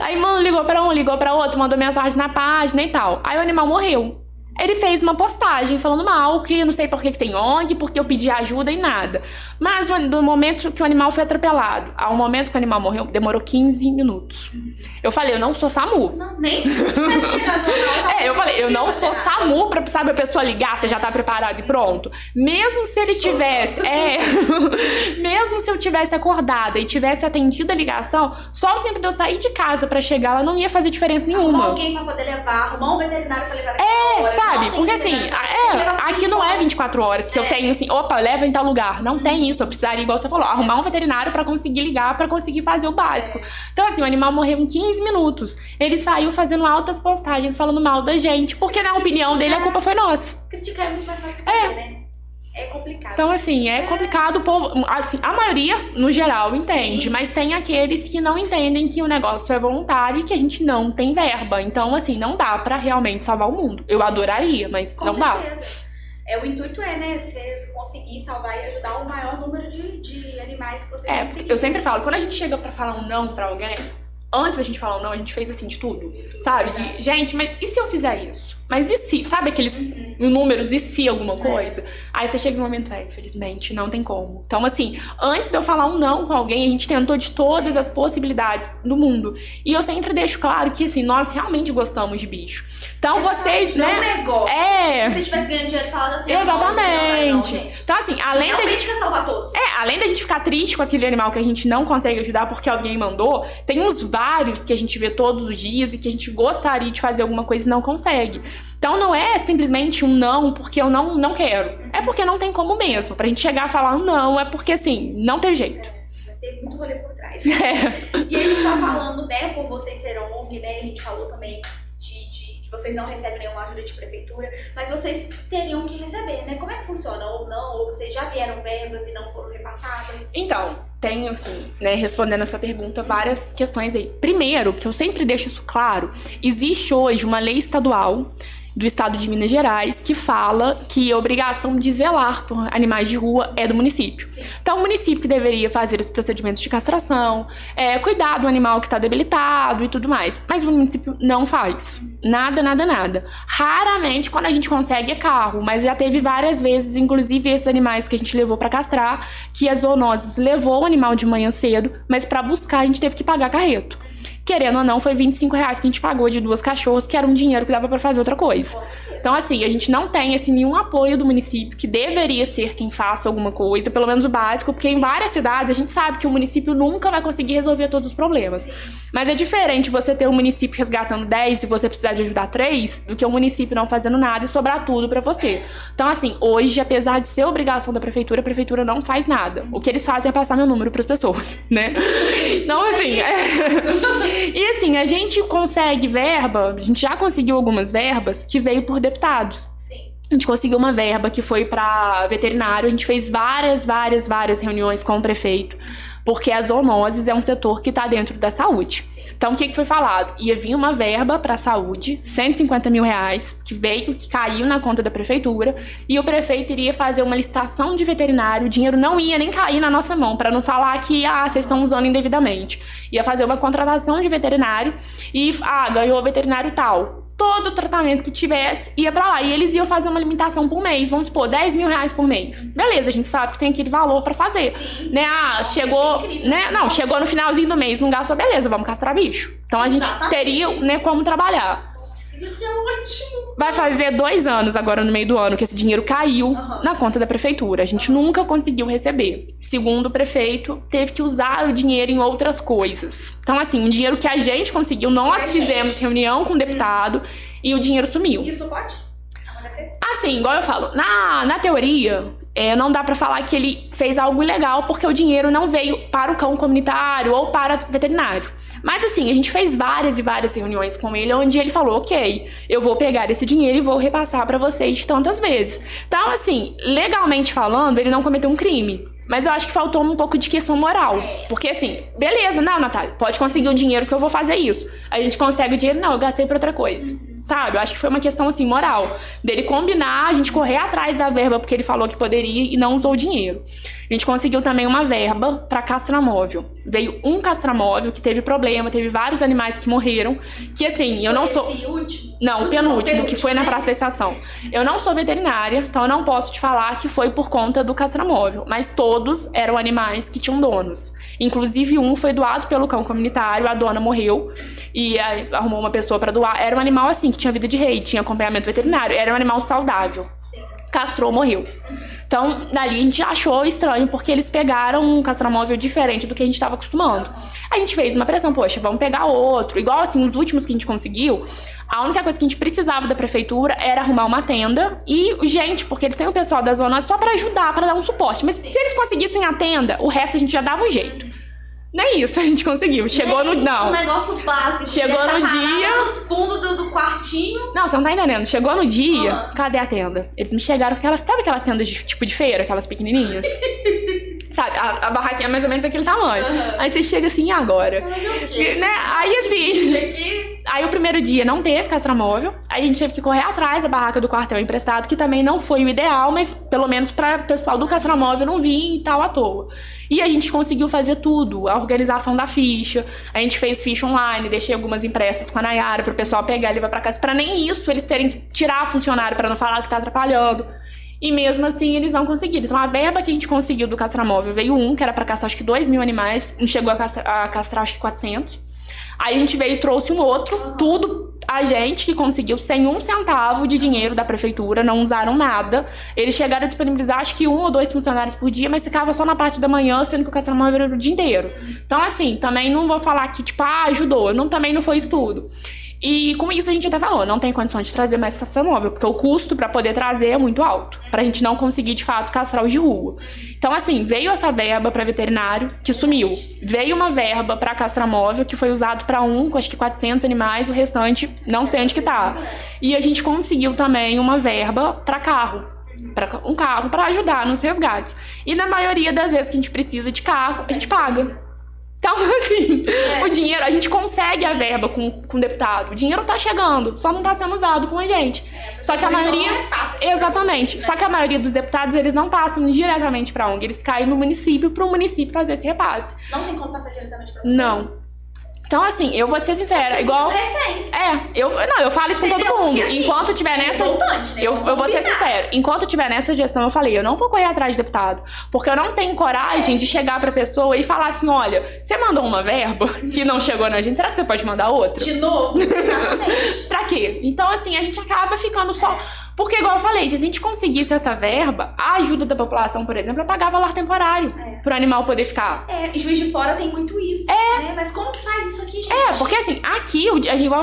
Aí, mano, ligou pra um, ligou pra outro, mandou mensagem na página e tal. Aí o animal morreu. Ele fez uma postagem falando mal, que não sei por que tem ONG, porque eu pedi ajuda e nada. Mas do momento que o animal foi atropelado ao momento que o animal morreu, demorou 15 minutos. Eu falei, eu não sou SAMU. Não, nem se tivesse chegado eu falei, eu não sou SAMU pra, sabe, a pessoa ligar, você já tá preparado e pronto. Mesmo se ele tivesse, mesmo se eu tivesse acordada e tivesse atendido a ligação, só o tempo de eu sair de casa pra chegar lá não ia fazer diferença nenhuma. Arrumar alguém pra poder levar, arrumar um veterinário pra levar naquela hora. Sabe? Porque assim, aqui não é 24 horas que eu tenho assim, opa, leva em tal lugar. Não tem isso. Eu precisaria, igual você falou, arrumar um veterinário pra conseguir ligar, pra conseguir fazer o básico. Então assim, o animal morreu em 15 minutos. Ele saiu fazendo altas postagens falando mal da gente, porque na opinião dele a culpa foi nossa. Criticar é muito mais fácil que fazer, né? É complicado. Então, assim, é complicado. O povo, assim, a maioria, no geral, entende. Sim. Mas tem aqueles que não entendem que o negócio é voluntário e que a gente não tem verba. Então, assim, não dá pra realmente salvar o mundo. Eu adoraria, mas não dá. Com certeza. O intuito né? Vocês conseguir salvar e ajudar o maior número de animais que vocês conseguirem. Eu sempre falo, quando a gente chega pra falar um não pra alguém, antes da gente falar um não, a gente fez assim de tudo, sabe? Gente, mas e se eu fizer isso? Mas e se? Sabe aqueles números, e se alguma coisa? Aí você chega no momento, infelizmente, não tem como. Então, assim, antes de eu falar um não com alguém, a gente tentou de todas as possibilidades do mundo. E eu sempre deixo claro que, assim, nós realmente gostamos de bicho. Então, vocês, né? É um negócio. Se você tivesse ganhando dinheiro falando assim, exatamente. Não, então, assim, além da gente salvar todos. Além da gente ficar triste com aquele animal que a gente não consegue ajudar porque alguém mandou, tem uns vários que a gente vê todos os dias e que a gente gostaria de fazer alguma coisa e não consegue. Então não é simplesmente um não porque eu não quero. É porque não tem como mesmo. Pra gente chegar a falar um não, é porque assim, não tem jeito. Vai ter muito rolê por trás. E a gente tá falando, né, por vocês serem ONG, né? A gente falou também de que vocês não recebem nenhuma ajuda de prefeitura, mas vocês teriam que receber, né? Como é que funciona? Ou não? Ou vocês já vieram verbas e não foram repassadas? Então, tem, assim, né, respondendo a sua pergunta, várias questões aí. Primeiro, que eu sempre deixo isso claro, existe hoje uma lei estadual do estado de Minas Gerais que fala que a obrigação de zelar por animais de rua é do município. Sim. Então, o município que deveria fazer os procedimentos de castração, cuidar do animal que está debilitado e tudo mais. Mas o município não faz. Nada, nada, nada. Raramente, quando a gente consegue, é carro. Mas já teve várias vezes, inclusive esses animais que a gente levou para castrar, que a zoonoses levou o animal de manhã cedo, mas para buscar a gente teve que pagar carreto. Querendo ou não, foi R$25 que a gente pagou de 2 cachorras, que era um dinheiro que dava pra fazer outra coisa. Então, assim, a gente não tem nenhum apoio do município, que deveria ser quem faça alguma coisa, pelo menos o básico, porque em várias cidades a gente sabe que o município nunca vai conseguir resolver todos os problemas. Sim. Mas é diferente você ter um município resgatando 10 e você precisar de ajudar 3, do que o município não fazendo nada e sobrar tudo pra você. Então, assim, hoje, apesar de ser obrigação da prefeitura, a prefeitura não faz nada. O que eles fazem é passar meu número pras pessoas, né? Então, assim, E assim, a gente consegue verba, a gente já conseguiu algumas verbas que veio por deputados. Sim. A gente conseguiu uma verba que foi pra veterinário, a gente fez várias reuniões com o prefeito, porque a zoonoses é um setor que tá dentro da saúde. Sim. Então, o que foi falado? Ia vir uma verba pra saúde, R$150 mil, que caiu na conta da prefeitura, e o prefeito iria fazer uma licitação de veterinário, o dinheiro não ia nem cair na nossa mão, pra não falar que, vocês estão usando indevidamente. Ia fazer uma contratação de veterinário e, ganhou o veterinário tal. Todo o tratamento que tivesse ia pra lá. E eles iam fazer uma limitação por mês. Vamos supor, R$10 mil por mês. Beleza, a gente sabe que tem aquele valor pra fazer. Sim. Né? Chegou, né? Não, chegou no finalzinho do mês, não gastou, beleza, vamos castrar bicho. Então a gente teria, né, como trabalhar. Isso é ótimo. Vai fazer 2 anos agora no meio do ano que esse dinheiro caiu na conta da prefeitura. A gente nunca conseguiu receber. Segundo o prefeito, teve que usar o dinheiro em outras coisas. Então, assim, um dinheiro que a gente conseguiu, nós fizemos reunião com o deputado e o dinheiro sumiu. Isso pode acontecer? Assim, igual eu falo, na teoria, não dá pra falar que ele fez algo ilegal porque o dinheiro não veio para o cão comunitário ou para o veterinário. Mas assim, a gente fez várias reuniões com ele, onde ele falou, ok, eu vou pegar esse dinheiro e vou repassar pra vocês tantas vezes. Então, assim, legalmente falando, ele não cometeu um crime. Mas eu acho que faltou um pouco de questão moral. Porque assim, beleza, não, Natália, pode conseguir o dinheiro que eu vou fazer isso. A gente consegue o dinheiro, não, eu gastei pra outra coisa. Sabe? Eu acho que foi uma questão, assim, moral. Dele combinar, a gente correr atrás da verba porque ele falou que poderia e não usou o dinheiro. A gente conseguiu também uma verba pra castramóvel. Veio um castramóvel que teve problema, teve vários animais que morreram. Que, assim, eu não sou... Esse último? Não, o penúltimo, que foi na Praça da Estação. Eu não sou veterinária, então eu não posso te falar que foi por conta do castramóvel. Mas todos eram animais que tinham donos. Inclusive, um foi doado pelo cão comunitário, a dona morreu e arrumou uma pessoa pra doar. Era um animal, assim, que tinha vida de rei, tinha acompanhamento veterinário. Era um animal saudável. Sim. Castrou, morreu. Então, dali a gente achou estranho, porque eles pegaram um castramóvel diferente do que a gente estava acostumando. A gente fez uma pressão, poxa, vamos pegar outro. Igual, assim, os últimos que a gente conseguiu, a única coisa que a gente precisava da prefeitura era arrumar uma tenda e, gente, porque eles têm o pessoal da zona só pra ajudar, pra dar um suporte. Mas se eles conseguissem a tenda, o resto a gente já dava um jeito. Nem isso a gente conseguiu. Chegou no... Não. Um negócio básico. Chegou no dia... Nos fundos do quartinho. Não, você não tá entendendo. Chegou no dia... Cadê a tenda? Eles me chegaram com aquelas... Sabe aquelas tendas de, tipo de feira? Aquelas pequenininhas? Sabe? A barraquinha é mais ou menos daquele tamanho. Aí você chega assim, e agora? Mas o quê? Né? Aí assim... Aí o primeiro dia não teve castramóvel. Aí a gente teve que correr atrás da barraca do quartel emprestado, que também não foi o ideal, mas pelo menos para o pessoal do castramóvel não vir e tal à toa. E a gente conseguiu fazer tudo, a organização da ficha. A gente fez ficha online, deixei algumas impressas com a Nayara para o pessoal pegar e levar para casa. Para nem isso eles terem que tirar funcionário para não falar que tá atrapalhando. E mesmo assim, eles não conseguiram. Então, a verba que a gente conseguiu do castramóvel veio que era para castrar acho que 2 mil animais. Não chegou a castrar acho que 400. Aí a gente veio e trouxe um outro, tudo a gente que conseguiu sem 1 centavo de dinheiro da prefeitura, não usaram nada. Eles chegaram a disponibilizar acho que 1 ou 2 funcionários por dia, mas ficava só na parte da manhã, sendo que o castramóvel era o dia inteiro. Então, assim, também não vou falar que, tipo, ajudou. Também não foi isso tudo. E com isso a gente até falou, não tem condições de trazer mais castramóvel, porque o custo pra poder trazer é muito alto, pra gente não conseguir de fato castrar os de rua. Então assim, veio essa verba pra veterinário, que sumiu. Veio uma verba pra castramóvel, que foi usado pra com acho que 400 animais, o restante não sei onde que tá. E a gente conseguiu também uma verba pra carro. Um carro pra ajudar nos resgates. E na maioria das vezes que a gente precisa de carro, a gente paga. Então, assim, o dinheiro, a gente consegue a verba com o deputado. O dinheiro tá chegando, só não tá sendo usado com a gente. Só que a maioria... Exatamente. Vocês, né? Só que a maioria dos deputados, eles não passam diretamente pra ONG. Eles caem no município pro município fazer esse repasse. Não tem como passar diretamente pra vocês? Não. Então, assim, eu vou te ser sincera, igual... eu falo isso com todo mundo. Porque, assim, enquanto tiver nessa... Né? Eu vou ser sincera. Enquanto tiver nessa gestão, eu falei, eu não vou correr atrás de deputado. Porque eu não tenho coragem de chegar pra pessoa e falar assim, olha, você mandou uma verba que não chegou na gente, será que você pode mandar outra? De novo? Exatamente. Pra quê? Então, assim, a gente acaba ficando só... Porque, igual eu falei, se a gente conseguisse essa verba, a ajuda da população, por exemplo, é pagar valor temporário pro animal poder ficar. E Juiz de Fora tem muito isso, né? Mas como que faz isso aqui, gente? Porque assim, aqui, a gente, igual,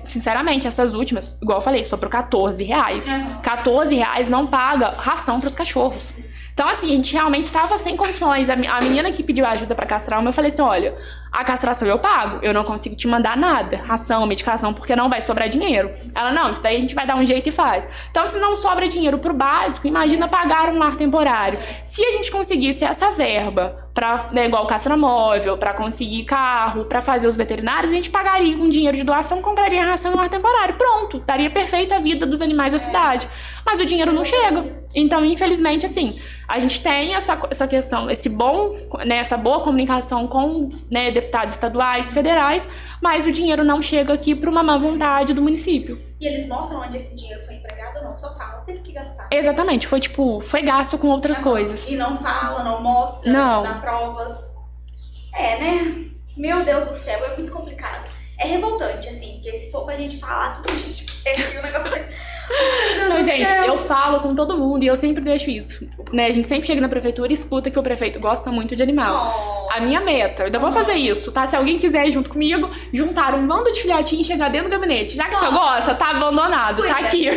sinceramente, essas últimas, igual eu falei, sobrou R$14. R$14 não paga ração pros cachorros. Então, assim, a gente realmente tava sem condições. A menina que pediu ajuda pra castrar, eu falei assim, olha, a castração eu pago, eu não consigo te mandar nada, ração, medicação, porque não vai sobrar dinheiro. Ela, não, isso daí a gente vai dar um jeito e faz. Então, se não sobra dinheiro pro básico, imagina pagar um lar temporário. Se a gente conseguisse essa verba pra, né, igual castramóvel, pra conseguir carro, pra fazer os veterinários, a gente pagaria com dinheiro de doação, compraria ração no lar temporário. Pronto, daria perfeita a vida dos animais da cidade. Mas o dinheiro não chega. Então, infelizmente, assim, a gente tem essa questão, essa boa comunicação com, né, deputados estaduais, federais, mas o dinheiro não chega aqui para uma má vontade do município. E eles mostram onde esse dinheiro foi empregado ou não? Só fala, teve que gastar. Exatamente, foi gasto com outras coisas. E não fala, não mostra, não dá provas. Né? Meu Deus do céu, é muito complicado. É revoltante, assim, porque se for pra gente falar tudo, a gente quer que o negócio... Não, gente, eu falo com todo mundo e eu sempre deixo isso, né? A gente sempre chega na prefeitura e escuta que o prefeito gosta muito de animal. A minha meta, eu ainda vou fazer isso, tá? Se alguém quiser ir junto comigo, juntar um bando de filhotinhos e chegar dentro do gabinete. Já que você gosta, tá abandonado, tá aqui.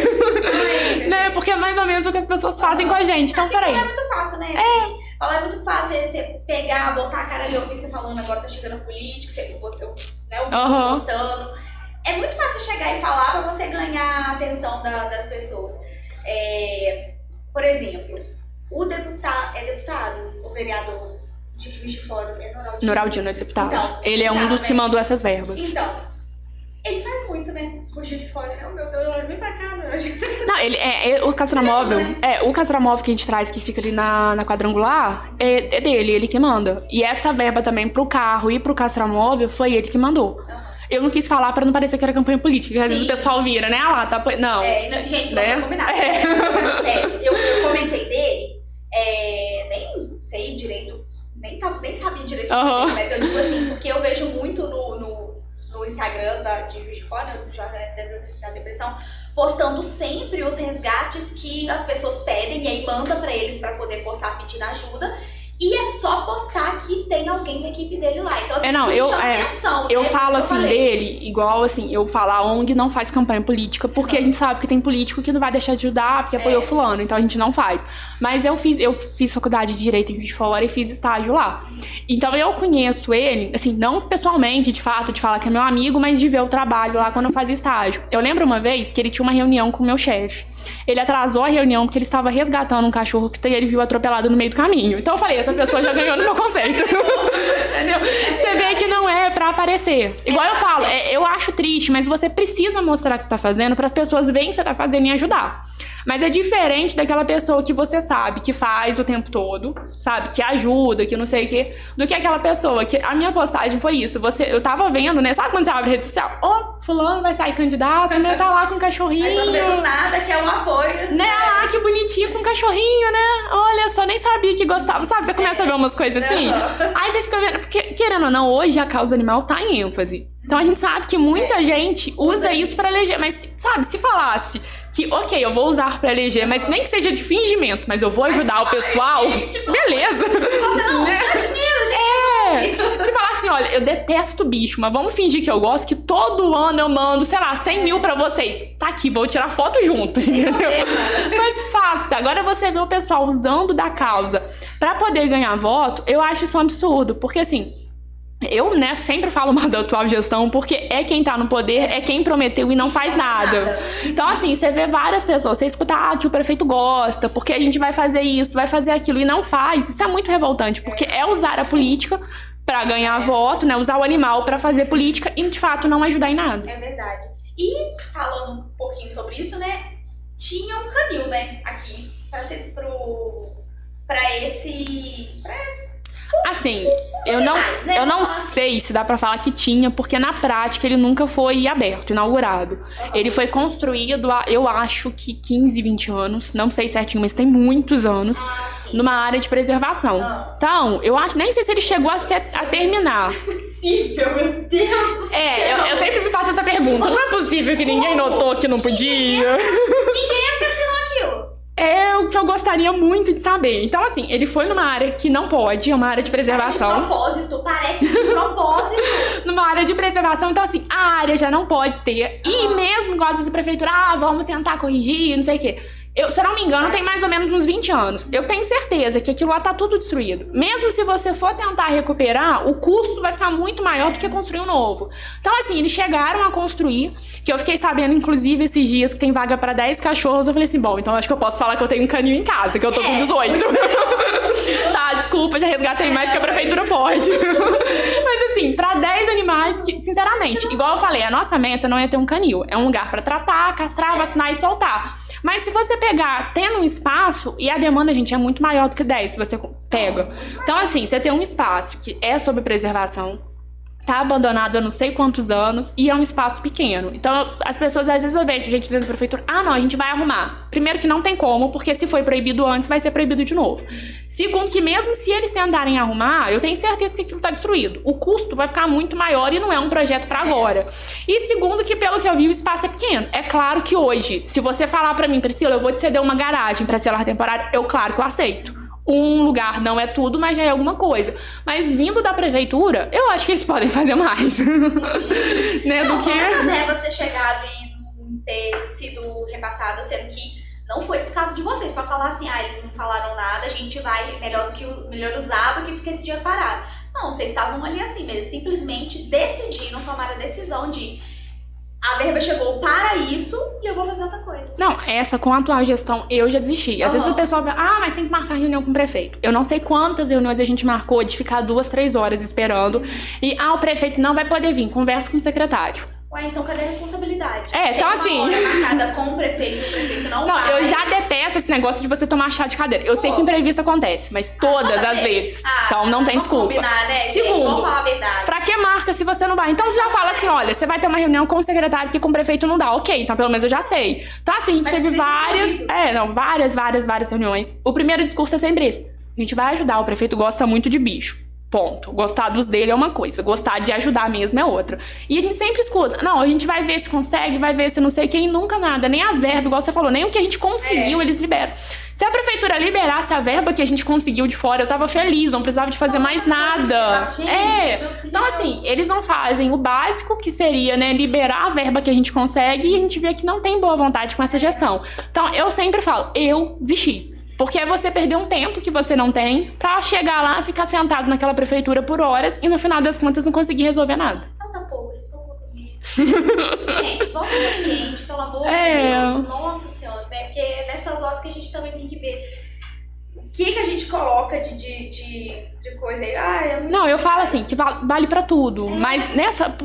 Né? Porque é mais ou menos o que as pessoas fazem com a gente. Então, peraí. É muito fácil, né? Falar é muito fácil você pegar, botar a cara de ouvir você falando agora tá chegando a política, você postando. É muito fácil chegar e falar pra você ganhar a atenção das pessoas. Por exemplo, o o vereador de Juiz de Fora, Noraldino é deputado. Então, ele é um dos que mandou essas verbas. Então, ele faz muito, né? O Juiz de Fora, meu Deus, vem pra cá, meu Deus. Não, ele o castramóvel, o castramóvel que a gente traz, que fica ali na quadrangular, é dele, ele que manda. E essa verba também pro carro e pro castramóvel foi ele que mandou. Eu não quis falar pra não parecer que era campanha política, porque às vezes o pessoal vira, né? Ah lá, tá... Não. Gente, não foi combinado. Eu comentei dele, nem sei direito, nem sabia direito, mas eu digo assim, porque eu vejo muito no Instagram de Juiz de Fora, do JF da Depressão, postando sempre os resgates que as pessoas pedem e aí manda pra eles pra poder postar pedindo ajuda. E é só postar que tem alguém da equipe dele lá. Então, assim, eu falo assim dele, igual assim, eu falo, a ONG não faz campanha política, porque a gente sabe que tem político que não vai deixar de ajudar, porque apoiou fulano, então a gente não faz. Mas eu fiz faculdade de Direito em Juiz de Fora e fiz estágio lá. Então eu conheço ele, assim, não pessoalmente, de fato, de falar que é meu amigo, mas de ver o trabalho lá quando eu fazia estágio. Eu lembro uma vez que ele tinha uma reunião com o meu chefe. Ele atrasou a reunião porque ele estava resgatando um cachorro que ele viu atropelado no meio do caminho. Então eu falei, essa pessoa já ganhou no meu conceito. Entendeu? Você vê que não é pra aparecer. Igual eu falo, eu acho triste, mas você precisa mostrar o que você tá fazendo para as pessoas verem o que você tá fazendo e ajudar. Mas é diferente daquela pessoa que você sabe que faz o tempo todo, sabe? Que ajuda, que não sei o quê, do que aquela pessoa que... A minha postagem foi isso. Eu tava vendo, né? Sabe quando você abre a rede social? Fulano vai sair candidato, né? Tá lá com um cachorrinho. Aí quando vê nada, que é um apoio. Né? Ah, que bonitinho com um cachorrinho, né? Olha só, nem sabia que gostava. Sabe? Você começa a ver umas coisas assim. Aí você fica vendo... Porque, querendo ou não, hoje a causa animal tá em ênfase. Então a gente sabe que muita gente usa isso pra eleger. Mas, sabe, se falasse que, ok, eu vou usar pra eleger, mas nem que seja de fingimento, mas eu vou ajudar o pessoal, beleza. Você não dá dinheiro, gente. Se falasse assim, olha, eu detesto bicho, mas vamos fingir que eu gosto, que todo ano eu mando, sei lá, 100 mil pra vocês. Tá aqui, vou tirar foto junto, entendeu? Mas faça. Agora você vê o pessoal usando da causa pra poder ganhar voto, eu acho isso um absurdo, porque assim... Eu, né, sempre falo mal da atual gestão, porque é quem tá no poder, é quem prometeu e não faz nada. Então, assim, você vê várias pessoas, você escuta que o prefeito gosta, porque a gente vai fazer isso, vai fazer aquilo, e não faz. Isso é muito revoltante, porque é usar a política pra ganhar voto, né, usar o animal pra fazer política e, de fato, não ajudar em nada. É verdade. E, falando um pouquinho sobre isso, né, tinha um canil, né, aqui, pra esse Assim, eu não sei se dá pra falar que tinha, porque na prática ele nunca foi aberto, inaugurado. Ele foi construído há, eu acho que 15, 20 anos, não sei certinho, mas tem muitos anos, numa área de preservação. Então, eu acho, nem sei se ele chegou a terminar. Não é possível, meu Deus do céu. Eu sempre me faço essa pergunta. Não é possível que ninguém notou que não podia. Que engenheiro que assinou aquilo? É o que eu gostaria muito de saber. Então, assim, ele foi numa área que não pode, é uma área de preservação. Parece de propósito. Numa área de preservação, então, assim, a área já não pode ter. E mesmo, igual às vezes a prefeitura, vamos tentar corrigir, não sei o quê. Se eu não me engano, tem mais ou menos uns 20 anos. Eu tenho certeza que aquilo lá tá tudo destruído. Mesmo se você for tentar recuperar, o custo vai ficar muito maior do que construir um novo. Então, assim, eles chegaram a construir, que eu fiquei sabendo, inclusive, esses dias, que tem vaga pra 10 cachorros. Eu falei assim, bom, então acho que eu posso falar que eu tenho um canil em casa, que eu tô com 18. Tá, desculpa, já resgatei mais que a prefeitura pode. Mas, assim, pra 10 animais que, sinceramente, igual eu falei, a nossa meta não é ter um canil. É um lugar pra tratar, castrar, vacinar e soltar. Mas se você pegar, tendo um espaço, e a demanda, gente, é muito maior do que 10, se você pega. Então, assim, você tem um espaço que é sobre preservação, tá abandonado há não sei quantos anos, e é um espaço pequeno. Então, as pessoas, às vezes, eu vejo gente dentro da prefeitura, não, a gente vai arrumar. Primeiro que não tem como, porque se foi proibido antes, vai ser proibido de novo. Segundo que mesmo se eles tentarem arrumar, eu tenho certeza que aquilo tá destruído. O custo vai ficar muito maior e não é um projeto pra agora. E segundo que, pelo que eu vi, o espaço é pequeno. É claro que hoje, se você falar pra mim, Priscila, eu vou te ceder uma garagem pra ser lar temporário, claro que eu aceito. Um lugar não é tudo, mas já é alguma coisa. Mas vindo da prefeitura, eu acho que eles podem fazer mais. Né, não, só essas verbas ter chegado e não ter sido repassada, sendo que não foi descaso de vocês pra falar assim, eles não falaram nada, a gente vai melhor usado que fica esse dinheiro parado. Não, vocês estavam ali assim, eles simplesmente decidiram tomar a decisão de a verba chegou para isso e eu vou fazer outra coisa. Não, essa com a atual gestão eu já desisti. Às vezes o pessoal fala, mas tem que marcar reunião com o prefeito. Eu não sei quantas reuniões a gente marcou de ficar 2, 3 horas esperando. E, o prefeito não vai poder vir, conversa com o secretário. Ué, então cadê a responsabilidade? Então assim... Uma hora marcada com o prefeito não vai. Eu já detesto esse negócio de você tomar chá de cadeira. Eu sei que imprevisto acontece, mas todas as vezes. Então não tem desculpa. Combinar, né, Segundo, vamos falar a verdade. Pra que marca se você não vai? Então você já fala assim, olha, você vai ter uma reunião com o secretário que com o prefeito não dá. Ok, então pelo menos eu já sei. Então assim, a gente teve várias reuniões. O primeiro discurso é sempre esse. A gente vai ajudar, o prefeito gosta muito de bicho. Ponto. Gostar dos dele é uma coisa, gostar de ajudar mesmo é outra. E a gente sempre escuta, não, a gente vai ver se consegue, vai ver se não sei quem, nunca nada, nem a verba, igual você falou, nem o que a gente conseguiu, eles liberam. Se a prefeitura liberasse a verba que a gente conseguiu de fora, eu tava feliz, não precisava de fazer mais nada. Então assim, eles não fazem o básico, que seria, né, liberar a verba que a gente consegue, e a gente vê que não tem boa vontade com essa gestão. Então eu sempre falo, eu desisti. Porque é você perder um tempo que você não tem pra chegar lá, ficar sentado naquela prefeitura por horas e no final das contas não conseguir resolver nada. Falta pouco, gente. Vamos com os meninos. Gente, vamos ser ciente, pelo amor de Deus. Nossa Senhora, né? Porque é nessas horas que a gente também tem que ver o que a gente coloca de coisa aí. Não, eu falo assim, que vale pra tudo. Mas nessa,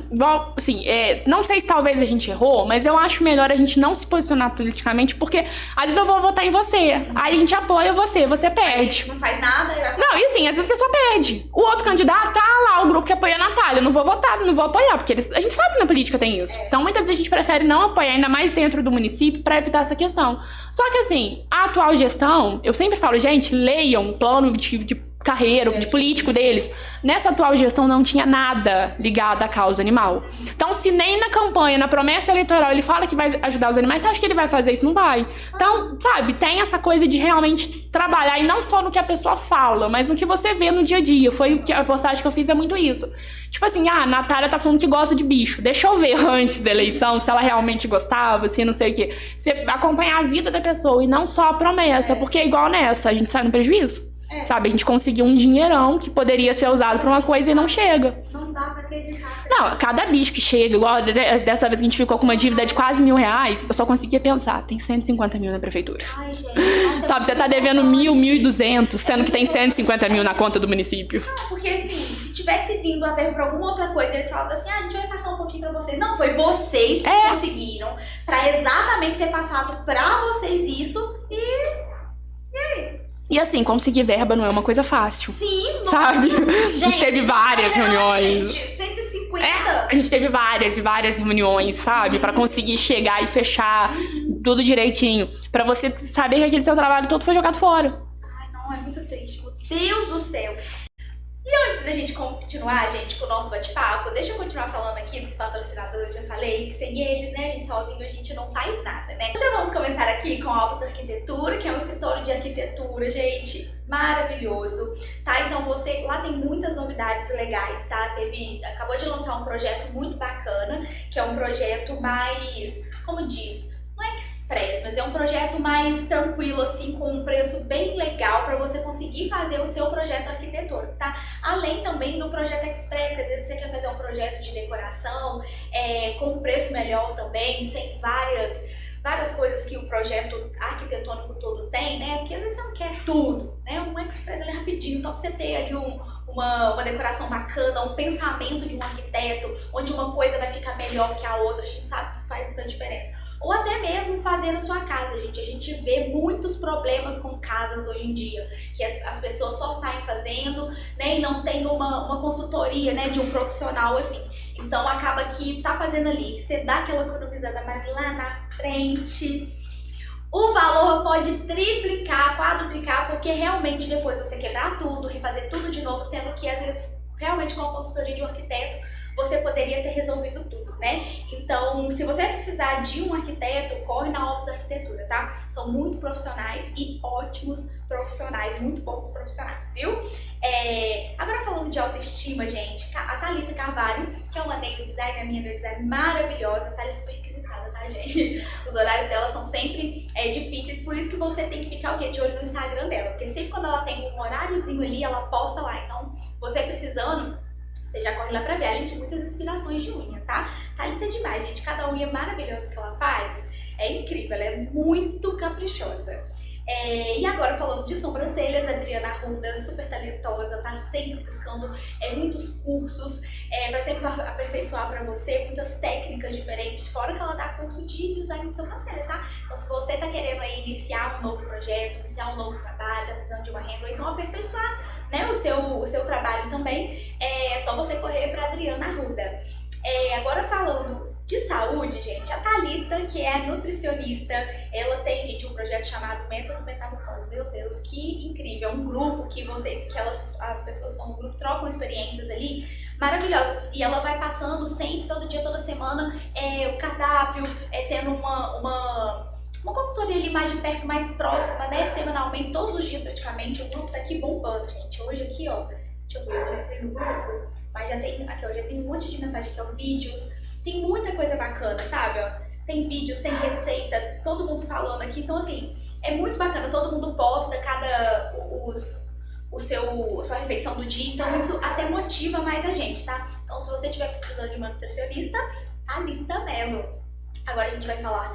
assim, não sei se talvez a gente errou, mas eu acho melhor a gente não se posicionar politicamente, porque às vezes eu vou votar em você, aí a gente apoia você perde. Não faz nada. Não, e assim, às vezes a pessoa perde. O outro candidato tá lá, o grupo que apoia a Natália, eu não vou votar, não vou apoiar, porque a gente sabe que na política tem isso. Então muitas vezes a gente prefere não apoiar, ainda mais dentro do município, pra evitar essa questão. Só que assim, a atual gestão, eu sempre falo, gente, leiam o plano de carreira, de político deles. Nessa atual gestão não tinha nada ligado à causa animal. Então, se nem na campanha, na promessa eleitoral, ele fala que vai ajudar os animais, você acha que ele vai fazer isso? Não vai. Então, sabe, tem essa coisa de realmente trabalhar, e não só no que a pessoa fala, mas no que você vê no dia a dia. Foi a postagem que eu fiz, é muito isso. Tipo assim, a Natália tá falando que gosta de bicho. Deixa eu ver antes da eleição se ela realmente gostava, se não sei o quê. Você acompanhar a vida da pessoa e não só a promessa, porque é igual nessa, a gente sai no prejuízo. Sabe, a gente conseguiu um dinheirão que poderia ser usado pra uma coisa e não chega. Não dá pra acreditar. Não, cada bicho que chega, igual dessa vez que a gente ficou com uma dívida de quase R$1.000, eu só conseguia pensar, tem 150 mil na prefeitura. Ai, gente. Nossa, sabe, você tá devendo 1.000, 1.200, sendo que tem 150 mil na conta do município. Não, porque assim, se tivesse vindo a ver por alguma outra coisa, eles falavam assim, a gente vai passar um pouquinho pra vocês. Não, foi vocês que conseguiram pra exatamente ser passado pra vocês isso e aí? E assim, conseguir verba não é uma coisa fácil. Sim, nossa. Sabe? Gente, a gente teve várias reuniões. Gente, 150? A gente teve várias e várias reuniões, sabe? Pra conseguir chegar e fechar tudo direitinho. Pra você saber que aquele seu trabalho todo foi jogado fora. Ai, não, é muito triste. Meu Deus do céu. E antes da gente continuar, gente, com o nosso bate-papo, deixa eu continuar falando aqui dos patrocinadores. Já falei que sem eles, né, a gente sozinho a gente não faz nada, né? Já vamos começar aqui com a Alpes Arquitetura, que é um escritório de arquitetura, gente, maravilhoso, tá? Então você, lá tem muitas novidades legais, tá? Acabou de lançar um projeto muito bacana, que é um projeto mais, como diz, não é express, mas é um projeto mais tranquilo, assim, com um preço bem legal para você conseguir fazer o seu projeto arquitetônico, tá? Além também do projeto express, que às vezes você quer fazer um projeto de decoração com um preço melhor também, sem várias coisas que o projeto arquitetônico todo tem, né? Porque às vezes você não quer tudo, né? Um express ali rapidinho, só pra você ter ali uma decoração bacana, um pensamento de um arquiteto, onde uma coisa vai ficar melhor que a outra, a gente sabe que isso faz muita diferença. Ou até mesmo fazer na sua casa, gente. A gente vê muitos problemas com casas hoje em dia, que as pessoas só saem fazendo, né, e não tem uma consultoria, né, de um profissional assim. Então acaba que tá fazendo ali, você dá aquela economizada, mas lá na frente o valor pode triplicar, quadruplicar, porque realmente depois você quebrar tudo, refazer tudo de novo, sendo que às vezes realmente com a consultoria de um arquiteto você poderia ter resolvido tudo, né? Então, se você precisar de um arquiteto, corre na Alpes Arquitetura, tá? São muito profissionais e ótimos profissionais, muito bons profissionais, viu? Agora falando de autoestima, gente, a Thalita Carvalho, que é uma nail designer, a minha nail designer maravilhosa, tá ali super requisitada, tá, gente? Os horários dela são sempre difíceis, por isso que você tem que ficar o quê? De olho no Instagram dela, porque sempre quando ela tem um horáriozinho ali, ela posta lá. Então, você precisando, você já corre lá pra ver. Além de muitas inspirações de unha, tá? Thalita é demais, gente. Cada unha maravilhosa que ela faz é incrível, ela é muito caprichosa. E agora falando de sobrancelhas, a Adriana Arruda, super talentosa, tá sempre buscando muitos cursos para sempre aperfeiçoar para você, muitas técnicas diferentes, fora que ela dá curso de design de sobrancelha, tá? Então se você tá querendo aí iniciar um novo projeto, iniciar um novo trabalho, tá precisando de uma renda, ou então aperfeiçoar, né, o seu trabalho também, é só você correr pra Adriana Arruda. Agora falando de saúde, gente, a Thalita, que é nutricionista, ela tem, gente, um projeto chamado Método Metamorfose. Meu Deus, que incrível! É um grupo que as pessoas estão no grupo, trocam experiências ali maravilhosas. E ela vai passando sempre, todo dia, toda semana, o cardápio, tendo uma consultoria ali mais de perto, mais próxima, né? Semanalmente, todos os dias praticamente. O grupo tá aqui bombando, gente. Hoje aqui, ó, deixa eu ver, eu já entrei no grupo, mas já tem um monte de mensagem aqui, ó, vídeos. Tem muita coisa bacana, sabe? Tem vídeos, tem receita, todo mundo falando aqui. Então, assim, é muito bacana. Todo mundo posta sua refeição do dia. Então, isso até motiva mais a gente, tá? Então, se você estiver precisando de uma nutricionista, Thalita Mello. Agora a gente vai falar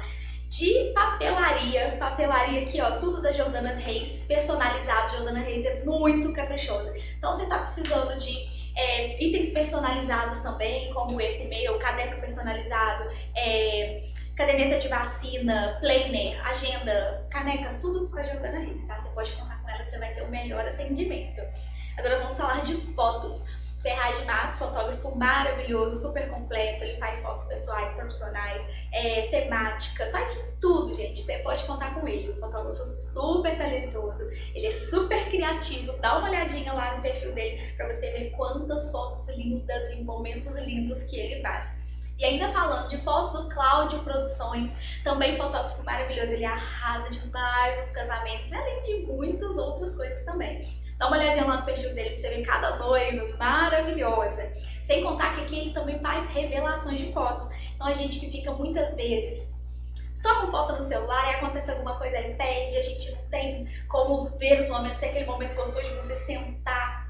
de papelaria. Papelaria aqui, ó, tudo da Jordana Reis, personalizado. Jordana Reis é muito caprichosa. Então, você tá precisando de itens personalizados também, como esse meu, caderno personalizado, caderneta de vacina, planner, agenda, canecas, tudo com a Jordana Reis, tá? Você pode contar com ela que você vai ter o melhor atendimento. Agora vamos falar de fotos. Ferraz de Matos, fotógrafo maravilhoso, super completo, ele faz fotos pessoais, profissionais, temática, faz tudo, gente, você pode contar com ele, um fotógrafo super talentoso, ele é super criativo, dá uma olhadinha lá no perfil dele pra você ver quantas fotos lindas e momentos lindos que ele faz. E ainda falando de fotos, o Cláudio Produções, também fotógrafo maravilhoso, ele arrasa demais nos casamentos, além de muitas outras coisas também. Dá uma olhadinha lá no perfil dele pra você ver cada noiva maravilhosa. Sem contar que aqui ele também faz revelações de fotos. Então a gente que fica muitas vezes só com foto no celular e acontece alguma coisa, ele perde, a gente não tem como ver os momentos, é aquele momento gostoso de você sentar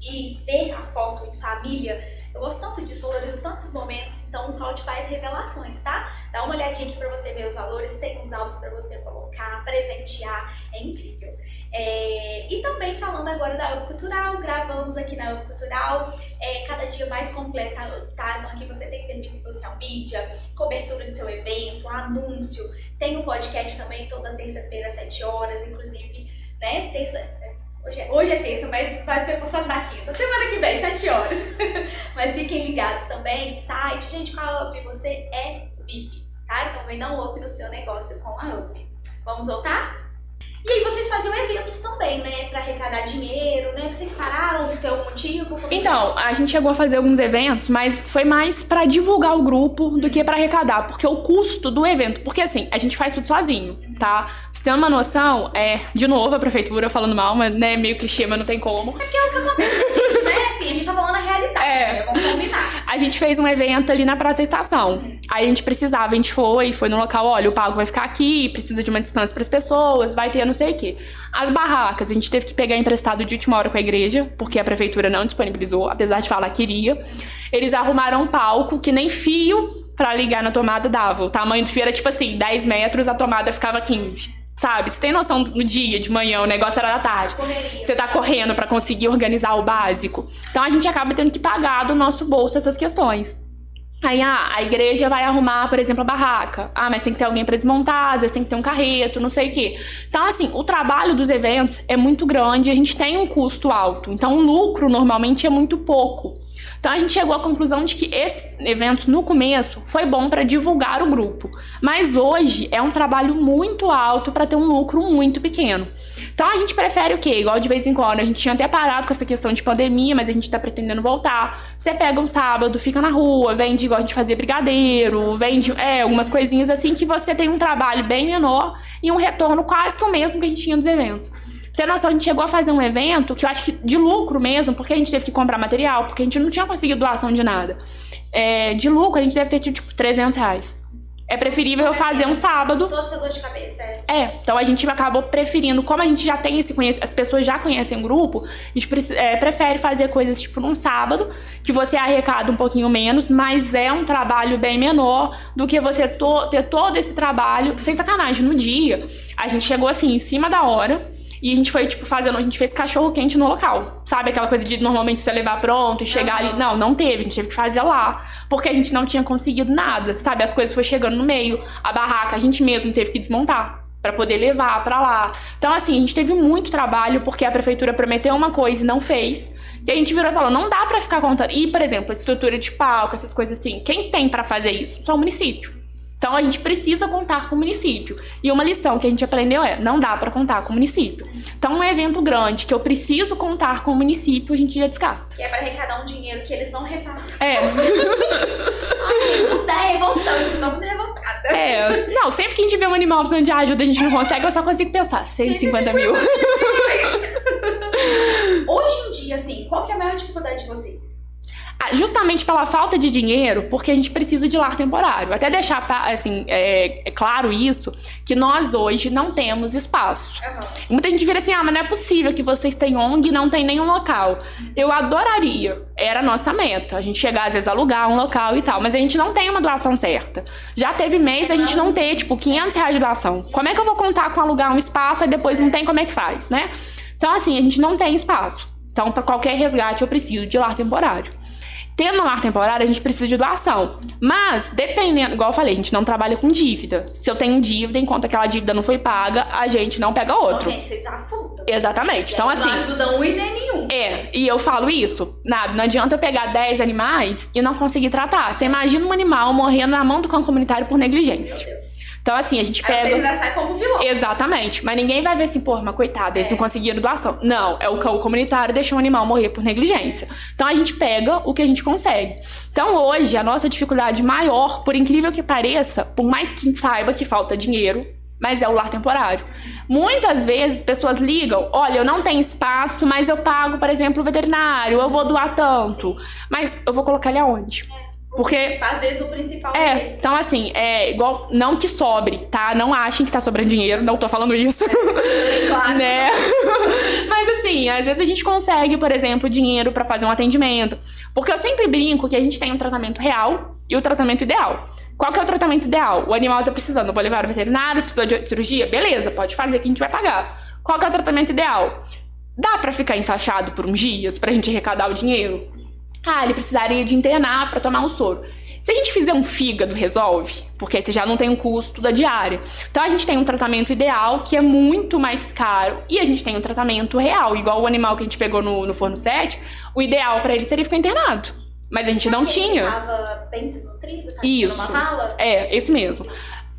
e ver a foto em família. Eu gosto tanto disso, valorizo tanto esses momentos, então o Cláudio faz revelações, tá? Dá uma olhadinha aqui pra você ver os valores, tem uns álbuns pra você colocar, presentear, é incrível. E também falando agora da Up Cultural, gravamos aqui na Up Cultural, cada dia mais completa, tá? Então aqui você tem serviço social media, cobertura do seu evento, anúncio, tem um podcast também toda terça-feira às 7 horas, inclusive, né, Hoje é terça, mas vai ser postado na quinta. Semana que vem, 7 horas. Mas fiquem ligados também. Site, gente, com a Up você é VIP, tá? Então vem dar um up no seu negócio com a Up. Vamos voltar? E aí vocês faziam eventos também, né? Pra arrecadar dinheiro, né? Vocês pararam de ter um motivo? Então, a gente chegou a fazer alguns eventos, mas foi mais pra divulgar o grupo do que pra arrecadar. Porque o custo do evento... Porque assim, a gente faz tudo sozinho, tá? Pra você ter uma noção, de novo a prefeitura falando mal, mas né, meio clichê, mas não tem como. É que é o que acontece, né? Assim, a gente tá falando a realidade, né? Vamos combinar. A gente fez um evento ali na Praça da Estação. Aí a gente precisava, a gente foi no local, olha, o palco vai ficar aqui, precisa de uma distância pras pessoas, vai ter não sei o quê. As barracas, a gente teve que pegar emprestado de última hora com a igreja, porque a prefeitura não disponibilizou, apesar de falar que iria. Eles arrumaram um palco que nem fio pra ligar na tomada dava. O tamanho do fio era tipo assim, 10 metros, a tomada ficava 15. Sabe? Você tem noção no dia, de manhã, o negócio era da tarde. Você tá correndo pra conseguir organizar o básico. Então a gente acaba tendo que pagar do nosso bolso essas questões. Aí a igreja vai arrumar, por exemplo, a barraca. Mas tem que ter alguém pra desmontar, às vezes tem que ter um carreto, não sei o quê. Então, assim, o trabalho dos eventos é muito grande, a gente tem um custo alto. Então, o lucro normalmente é muito pouco. Então, a gente chegou à conclusão de que esses eventos, no começo, foi bom para divulgar o grupo. Mas hoje é um trabalho muito alto para ter um lucro muito pequeno. Então, a gente prefere o quê? Igual de vez em quando, a gente tinha até parado com essa questão de pandemia, mas a gente tá pretendendo voltar. Você pega um sábado, fica na rua, vende igual a gente fazia brigadeiro, vende algumas coisinhas assim que você tem um trabalho bem menor e um retorno quase que o mesmo que a gente tinha dos eventos. Pra você ter noção, a gente chegou a fazer um evento que eu acho que de lucro mesmo, porque a gente teve que comprar material, porque a gente não tinha conseguido doação de nada. De lucro, a gente deve ter tido, tipo, R$300. É preferível eu fazer um sábado. Toda essa dor de cabeça, então a gente acabou preferindo, como a gente já tem esse conhecimento, as pessoas já conhecem o grupo, a gente prefere fazer coisas tipo num sábado, que você arrecada um pouquinho menos, mas é um trabalho bem menor do que você ter todo esse trabalho. Sem sacanagem, no dia, a gente chegou assim, em cima da hora, e a gente foi, tipo, a gente fez cachorro quente no local. Sabe aquela coisa de normalmente você levar pronto e chegar ali? Não teve, a gente teve que fazer lá. Porque a gente não tinha conseguido nada, sabe? As coisas foram chegando no meio. A barraca a gente mesmo teve que desmontar pra poder levar pra lá. Então, assim, a gente teve muito trabalho porque a prefeitura prometeu uma coisa e não fez. E a gente virou e falou, não dá pra ficar contando. E, por exemplo, a estrutura de palco, essas coisas assim, quem tem pra fazer isso? Só o município. Então, a gente precisa contar com o município. E uma lição que a gente aprendeu não dá pra contar com o município. Então, um evento grande que eu preciso contar com o município, a gente já descarta. E é pra arrecadar um dinheiro que eles não repassam. Revoltante, tô muito revoltada. Não, sempre que a gente vê um animal precisando de ajuda, a gente não consegue, eu só consigo pensar, 150 mil. Hoje em dia, assim, qual que é a maior dificuldade de vocês? Justamente pela falta de dinheiro, porque a gente precisa de lar temporário. Até deixar, assim, claro isso, que nós hoje não temos espaço. Muita gente vira assim, mas não é possível que vocês tenham ONG e não tem nenhum local. Eu adoraria, era a nossa meta, a gente chegar às vezes a alugar um local e tal, mas a gente não tem uma doação certa. Já teve mês a gente não ter, tipo, R$500 de doação. Como é que eu vou contar com alugar um espaço e depois não tem, como é que faz, né? Então, assim, a gente não tem espaço. Então, para qualquer resgate, eu preciso de lar temporário. Tendo lar temporário, a gente precisa de doação. Mas, dependendo, igual eu falei, a gente não trabalha com dívida. Se eu tenho dívida, enquanto aquela dívida não foi paga, a gente não pega outro. Vocês afundam. Exatamente. Então, assim. Não ajuda um e nem nenhum. E eu falo isso, não adianta eu pegar 10 animais e não conseguir tratar. Você imagina um animal morrendo na mão do cão comunitário por negligência. Meu Deus. Então, assim, a gente pega... Aí você ainda sai como vilão. Exatamente. Mas ninguém vai ver assim, pô, mas coitado, eles não conseguiram doação. Não, é o cão comunitário deixou o animal morrer por negligência. Então, a gente pega o que a gente consegue. Então, hoje, a nossa dificuldade maior, por incrível que pareça, por mais que a gente saiba que falta dinheiro, mas é o lar temporário. Muitas vezes, pessoas ligam, olha, eu não tenho espaço, mas eu pago, por exemplo, o veterinário, eu vou doar tanto. Mas eu vou colocar ele aonde? Porque às vezes o principal é esse. Então assim, é igual, não que sobre, tá? Não achem que tá sobrando dinheiro, não tô falando isso. Claro. Né? Mas assim, às vezes a gente consegue, por exemplo, dinheiro pra fazer um atendimento. Porque eu sempre brinco que a gente tem um tratamento real e o tratamento ideal. Qual que é o tratamento ideal? O animal tá precisando, eu vou levar ao veterinário, precisou de cirurgia? Beleza, pode fazer que a gente vai pagar. Qual que é o tratamento ideal? Dá pra ficar enfaixado por uns dias pra gente arrecadar o dinheiro? Ah, ele precisaria de internar pra tomar um soro. Se a gente fizer um fígado, resolve, porque aí você já não tem um custo da diária. Então a gente tem um tratamento ideal, que é muito mais caro, e a gente tem um tratamento real, igual o animal que a gente pegou no Forno 7, o ideal pra ele seria ficar internado. Mas a gente não tinha. Ele tava bem desnutrido, tá Isso. numa vala? É, esse mesmo.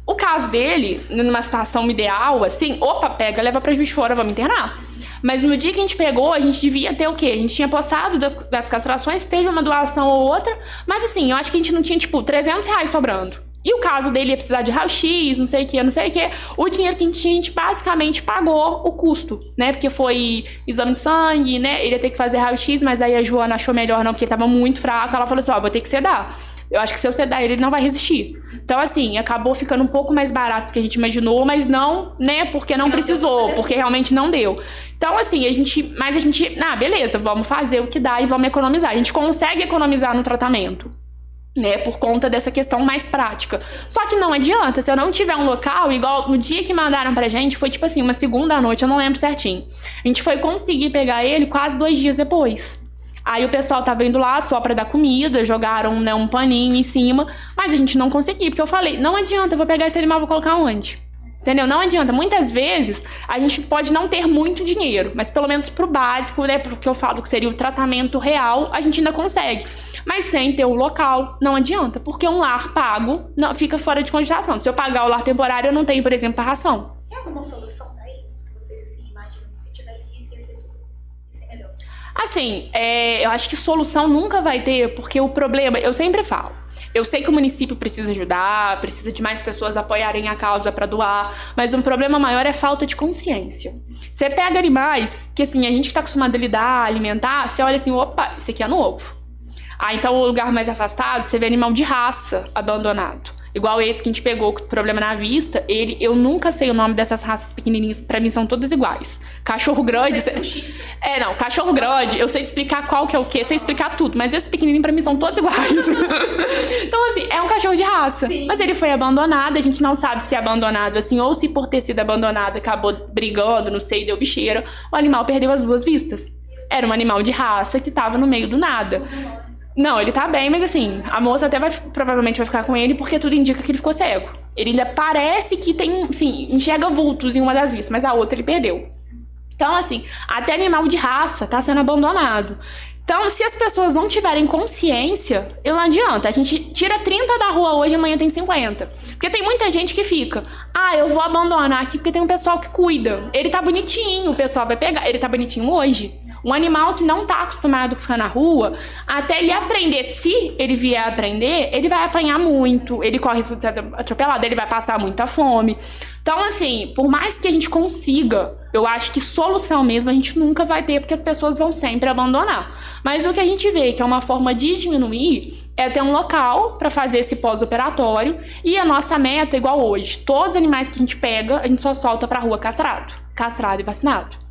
O caso dele, numa situação ideal, assim, opa, pega, leva pra Juiz de Fora, vamos internar. Mas no dia que a gente pegou, a gente devia ter o quê? A gente tinha postado das castrações, teve uma doação ou outra, mas assim, eu acho que a gente não tinha, tipo, R$300 sobrando. E o caso dele ia precisar de raio-x, não sei o que, não sei o que. O dinheiro que a gente basicamente pagou o custo, né? Porque foi exame de sangue, né? Ele ia ter que fazer raio-x, mas aí a Joana achou melhor não, porque ele tava muito fraco. Ela falou assim, ó, vou ter que sedar. Eu acho que se eu sedar ele não vai resistir. Então, assim, acabou ficando um pouco mais barato do que a gente imaginou, mas não, né, porque não precisou, porque realmente não deu. Então, assim, beleza, vamos fazer o que dá e vamos economizar. A gente consegue economizar no tratamento, né, por conta dessa questão mais prática. Só que não adianta, se eu não tiver um local, igual no dia que mandaram pra gente, foi tipo assim, uma segunda noite, eu não lembro certinho. A gente foi conseguir pegar ele quase 2 dias depois. Aí o pessoal tava indo lá só pra dar comida, jogaram, né, um paninho em cima, mas a gente não conseguiu, porque eu falei, não adianta, eu vou pegar esse animal e vou colocar onde? Entendeu? Não adianta. Muitas vezes a gente pode não ter muito dinheiro, mas pelo menos pro básico, né, pro que eu falo que seria o tratamento real, a gente ainda consegue. Mas sem ter o local, não adianta, porque um lar pago não, fica fora de cogitação. Se eu pagar o lar temporário, eu não tenho, por exemplo, a ração. Tem alguma solução pra isso? Que vocês, assim, imaginam que se tivesse isso, ia ser tudo, ia ser melhor? Assim, eu acho que solução nunca vai ter, porque o problema, eu sempre falo, eu sei que o município precisa ajudar, precisa de mais pessoas apoiarem a causa pra doar, mas um problema maior é falta de consciência. Você pega animais que, assim, a gente que tá acostumado a lidar, alimentar, você olha assim, opa, esse aqui é novo. Ah, então o lugar mais afastado, você vê animal de raça abandonado. Igual esse que a gente pegou com problema na vista, eu nunca sei o nome dessas raças pequenininhas, pra mim são todas iguais. Cachorro grande... cachorro grande, eu sei explicar qual que é o quê, sei explicar tudo, mas esses pequenininhos pra mim são todos iguais. Então, assim, é um cachorro de raça. Sim. Mas ele foi abandonado, a gente não sabe se é abandonado assim, ou se por ter sido abandonado acabou brigando, não sei, deu bicheira, o animal perdeu as 2 vistas. Era um animal de raça que tava no meio do nada. Não, ele tá bem, mas assim, a moça até provavelmente vai ficar com ele porque tudo indica que ele ficou cego. Ele ainda parece que tem, assim, enxerga vultos em uma das vistas, mas a outra ele perdeu. Então, assim, até animal de raça tá sendo abandonado. Então, se as pessoas não tiverem consciência, não adianta. A gente tira 30 da rua hoje, amanhã tem 50. Porque tem muita gente que fica, eu vou abandonar aqui porque tem um pessoal que cuida. Ele tá bonitinho, o pessoal vai pegar. Ele tá bonitinho hoje. Um animal que não tá acostumado a ficar na rua, até ele aprender, se ele vier a aprender, ele vai apanhar muito, ele corre risco de ser atropelado, ele vai passar muita fome. Então, assim, por mais que a gente consiga, eu acho que solução mesmo a gente nunca vai ter, porque as pessoas vão sempre abandonar. Mas o que a gente vê que é uma forma de diminuir é ter um local para fazer esse pós-operatório, e a nossa meta, igual hoje, todos os animais que a gente pega, a gente só solta pra rua castrado e vacinado.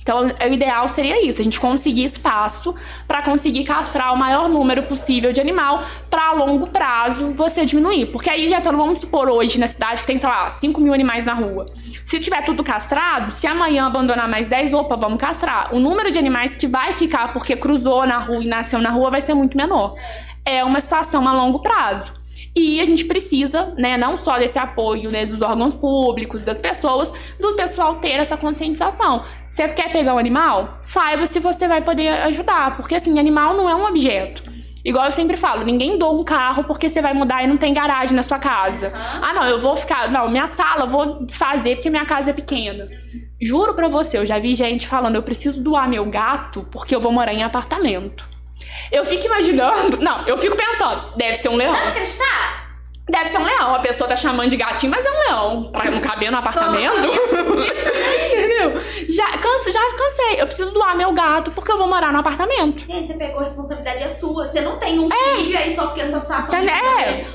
Então, o ideal seria isso, a gente conseguir espaço para conseguir castrar o maior número possível de animal para a longo prazo você diminuir. Porque aí já vamos supor hoje na cidade que tem, sei lá, 5 mil animais na rua. Se tiver tudo castrado, se amanhã abandonar mais 10, vamos castrar. O número de animais que vai ficar porque cruzou na rua e nasceu na rua vai ser muito menor. É uma situação a longo prazo. E a gente precisa, né, não só desse apoio, né, dos órgãos públicos, das pessoas, do pessoal ter essa conscientização. Você quer pegar um animal? Saiba se você vai poder ajudar, porque assim, animal não é um objeto. Igual eu sempre falo, ninguém doa um carro porque você vai mudar e não tem garagem na sua casa. Ah, não, eu vou ficar... Não, minha sala eu vou desfazer porque minha casa é pequena. Juro pra você, eu já vi gente falando, eu preciso doar meu gato porque eu vou morar em apartamento. Eu fico imaginando... Não, eu fico pensando, deve ser um leão. Não acreditar? Deve ser um leão. A pessoa tá chamando de gatinho, mas é um leão. Pra não caber no apartamento. Entendeu? Já cansei. Eu preciso doar meu gato porque eu vou morar no apartamento. Gente, você pegou a responsabilidade, é sua. Você não tem um filho aí só porque a sua situação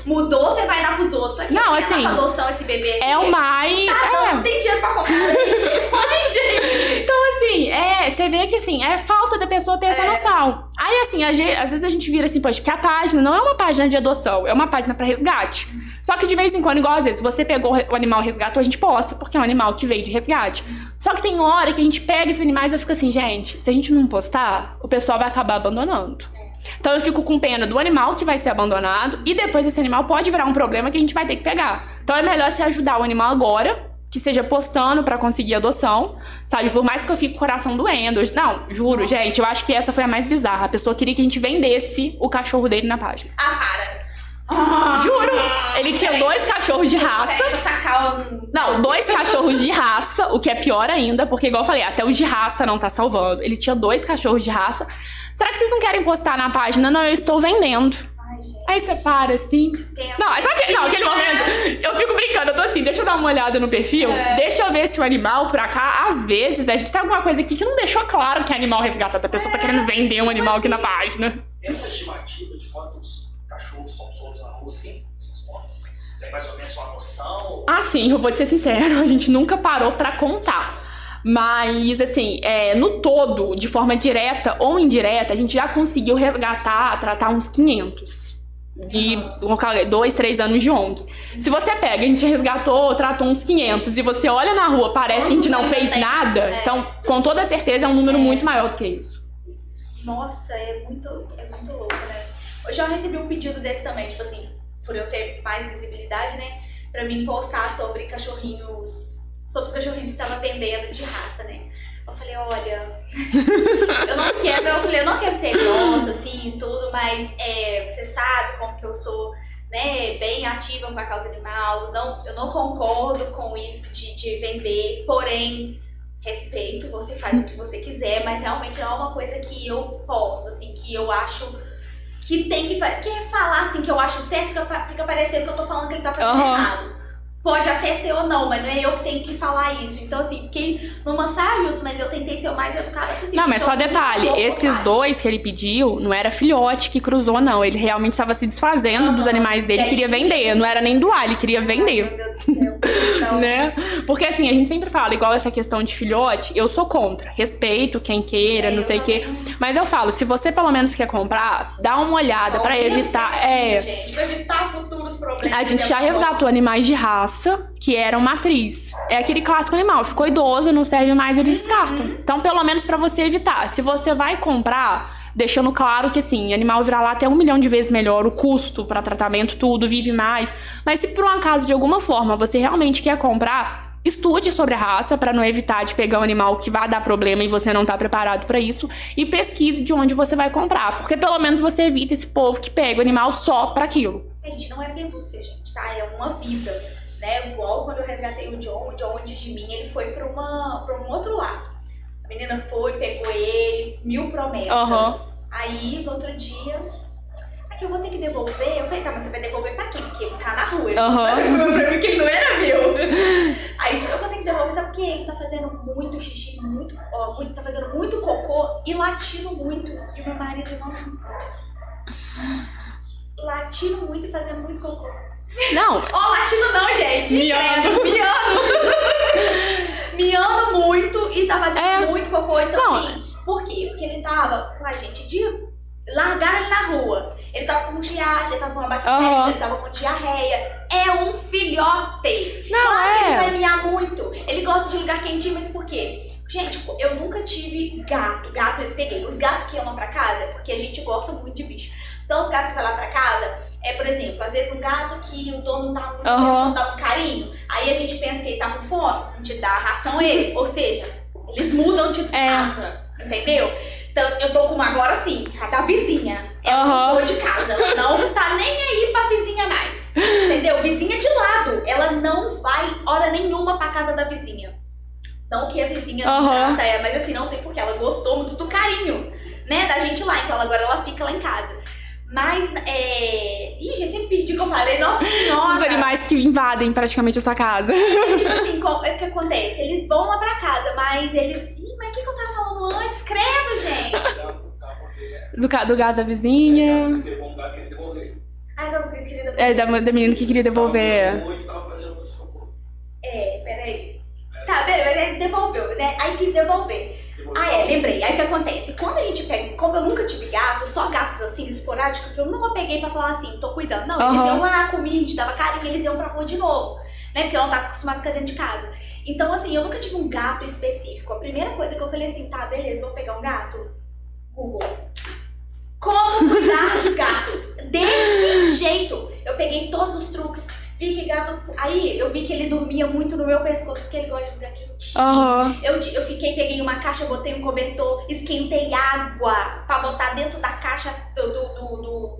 mudou, você vai dar pros outros. Aqui, não, assim... Pra adoção esse bebê aqui. É o mais... Não tem dinheiro pra comprar leite. Ai, gente. Então, assim, você vê que, assim, é falta da pessoa ter essa noção. Aí, assim, às vezes a gente vira assim, poxa, porque a página não é uma página de adoção, é uma página pra resgate. Só que de vez em quando, igual às vezes, você pegou o animal resgatou, a gente posta, porque é um animal que veio de resgate. Só que tem hora que a gente pega esses animais e eu fico assim, gente, se a gente não postar, o pessoal vai acabar abandonando. Então eu fico com pena do animal que vai ser abandonado e depois esse animal pode virar um problema que a gente vai ter que pegar. Então é melhor você ajudar o animal agora, que seja postando pra conseguir adoção, sabe? Por mais que eu fique com o coração doendo. Não, juro, gente, eu acho que essa foi a mais bizarra. A pessoa queria que a gente vendesse o cachorro dele na página. Ah, para. Juro! Ele tinha 2 cachorros de raça. Não, 2 cachorros de raça, o que é pior ainda, porque igual eu falei, até os de raça não tá salvando. Ele tinha 2 cachorros de raça. Será que vocês não querem postar na página? Não, eu estou vendendo. Ai, gente. Aí você para assim. Não, aquele momento. Eu fico brincando, eu tô assim, deixa eu dar uma olhada no perfil. Deixa eu ver se o animal, por cá, às vezes, né, a gente tem alguma coisa aqui que não deixou claro que é animal resgatado. A pessoa tá querendo vender um animal aqui na página. Tem essa estimativa de quantos cachorros estão soltos na rua, assim? Tem mais ou menos uma noção? Ah, sim, eu vou te ser sincero, a gente nunca parou pra contar. Mas, assim, no todo, de forma direta ou indireta, a gente já conseguiu resgatar, tratar uns 500. E 2, 3 anos de ONG. Se você pega, a gente resgatou, tratou uns 500 e você olha na rua, parece que a gente não fez nada. Então, com toda certeza, é um número muito maior do que isso. Nossa, é muito louco, né? Eu já recebi um pedido desse também, tipo assim, por eu ter mais visibilidade, né? Pra mim postar sobre cachorrinhos, sobre os cachorrinhos que estavam vendendo de raça, né? Eu falei, olha, eu não quero ser grossa, assim, e tudo, mas você sabe como que eu sou, né, bem ativa com a causa animal, eu não concordo com isso de vender, porém, respeito, você faz o que você quiser, mas realmente não é uma coisa que eu posto, assim, que eu acho que tem que falar, assim, que eu acho certo, fica parecendo que eu tô falando que ele tá fazendo errado. Pode até ser ou não, mas não é eu que tenho que falar isso. Então, assim, fiquei numa Justo, mas eu tentei ser o mais educada possível. Não, mas então, só detalhe, esses 2 que ele pediu, não era filhote que cruzou, não. Ele realmente estava se desfazendo dos animais dele e queria vender. Não era nem doar, ele queria vender. Meu Deus do céu. Então... né? Porque, assim, a gente sempre fala, igual essa questão de filhote, eu sou contra. Respeito quem queira, não sei o quê. Mas eu falo, se você pelo menos quer comprar, dá uma olhada pra evitar... gente, pra evitar futuros problemas. A gente já resgatou animais de raça que eram matriz. É aquele clássico animal, ficou idoso, não serve mais, eles descartam. Então, pelo menos pra você evitar. Se você vai comprar, deixando claro que, assim, animal virar lá até 1 milhão de vezes melhor, o custo pra tratamento, tudo, vive mais. Mas se por um acaso, de alguma forma, você realmente quer comprar, estude sobre a raça pra não evitar de pegar um animal que vai dar problema e você não tá preparado pra isso. E pesquise de onde você vai comprar. Porque pelo menos você evita esse povo que pega o animal só pra aquilo. A gente não é pelúcia, gente, tá? É uma vida. Né? Igual quando eu resgatei o John antes de mim, ele foi pra um outro lado. A menina foi, pegou ele, 1000 promessas. Aí, no outro dia, aqui eu vou ter que devolver. Eu falei, tá, mas você vai devolver pra quem? Porque ele tá na rua. Ele devolveu pra mim que ele não era meu. Aí eu vou ter que devolver, sabe por quê? Ele tá fazendo muito xixi, tá fazendo muito cocô e latindo muito. E meu marido não me importa. Latindo muito e fazendo muito cocô. Não. Latindo não, gente. Miando. Miando muito e tá fazendo muito cocô. Então, assim, por quê? Porque ele tava com a gente de largar ele na rua. Ele tava com giardia, ele tava com uma bactéria, ele tava com diarreia. É um filhote. Não, claro que ele vai miar muito. Ele gosta de lugar quentinho, mas por quê? Gente, eu nunca tive gato mesmo peguei. Os gatos que iam lá pra casa é porque a gente gosta muito de bicho. Então os gatos que vão lá pra casa, por exemplo, às vezes um gato que o dono tá muito pensando, dá muito carinho, aí a gente pensa que ele tá com fome, a gente dá a ração a eles. Ou seja, eles mudam de casa, entendeu? Então, eu tô com uma agora assim, a da vizinha. Ela mudou de casa, ela não tá nem aí pra vizinha mais. Entendeu? Vizinha de lado. Ela não vai hora nenhuma pra casa da vizinha. Não que a vizinha não trata ela, mas assim, não sei porque ela gostou muito do carinho, né, da gente lá. Então agora ela fica lá em casa. Mas, Ih, gente, eu perdi o que eu falei, nossa senhora! Os animais que invadem praticamente a sua casa. Tipo assim, o que acontece? Eles vão lá pra casa, mas eles... Ih, mas o que eu tava falando antes? Credo, gente! Do gato da vizinha. Você pegou um gato que ele devolver. Ai, eu queria devolver. Da menina que queria devolver. Peraí. Tá, beleza, devolveu, né? Aí quis devolver. Lembrei. Aí o que acontece? Quando a gente pega, como eu nunca tive gato, só gatos assim, esporádicos, que eu nunca peguei pra falar assim, tô cuidando. Não, eles iam lá, comia, a gente dava carinho, eles iam pra rua de novo, né? Porque eu não tava acostumada a ficar dentro de casa. Então, assim, eu nunca tive um gato específico. A primeira coisa que eu falei assim, tá, beleza, vou pegar um gato. Google. Como cuidar de gatos? Desse jeito. Eu peguei todos os truques. Vi que gato... Aí eu vi que ele dormia muito no meu pescoço, porque ele gosta de lugar quentinho. Eu peguei uma caixa, botei um cobertor, esquentei água pra botar dentro da caixa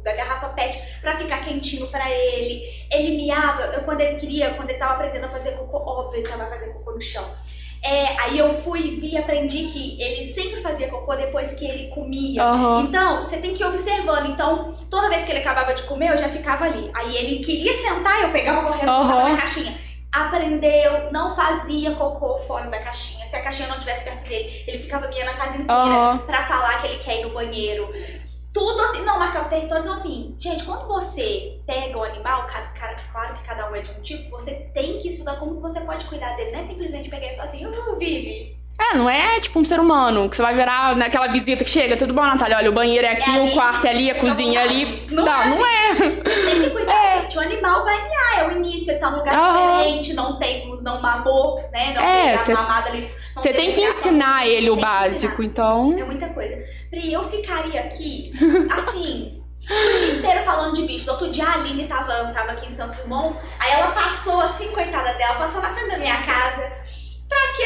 da garrafa PET pra ficar quentinho pra ele. Ele miava, quando ele tava aprendendo a fazer cocô, óbvio, ele tava fazendo cocô no chão. Aí eu aprendi que ele sempre fazia cocô depois que ele comia. Então, você tem que ir observando. Então, toda vez que ele acabava de comer, eu já ficava ali. Aí ele queria sentar, eu pegava correndo na caixinha. Aprendeu, não fazia cocô fora da caixinha. Se a caixinha não estivesse perto dele, ele ficava miando a casa inteira pra falar que ele quer ir no banheiro. Tudo assim, não marcava o território. Então assim, gente, quando você pega o animal, claro que cada um é de um tipo, você tem que estudar como você pode cuidar dele. Não é simplesmente pegar e falar assim, vive. Não é tipo um ser humano, que você vai virar naquela visita que chega, tudo bom, Natália? Olha, o banheiro é aqui, o quarto é ali, a cozinha é ali. Não é. Você tem que cuidar, gente. O animal vai miar, é o início, ele tá num lugar diferente, não mamou, né? Não tem a mamada ali. Você tem que ensinar ele o básico, então... É muita coisa. Pri, eu ficaria aqui, assim, o dia inteiro falando de bichos. Outro dia a Aline tava aqui em Santos Dumont, aí ela passou assim, coitada dela, passou na frente da minha casa. Pra que,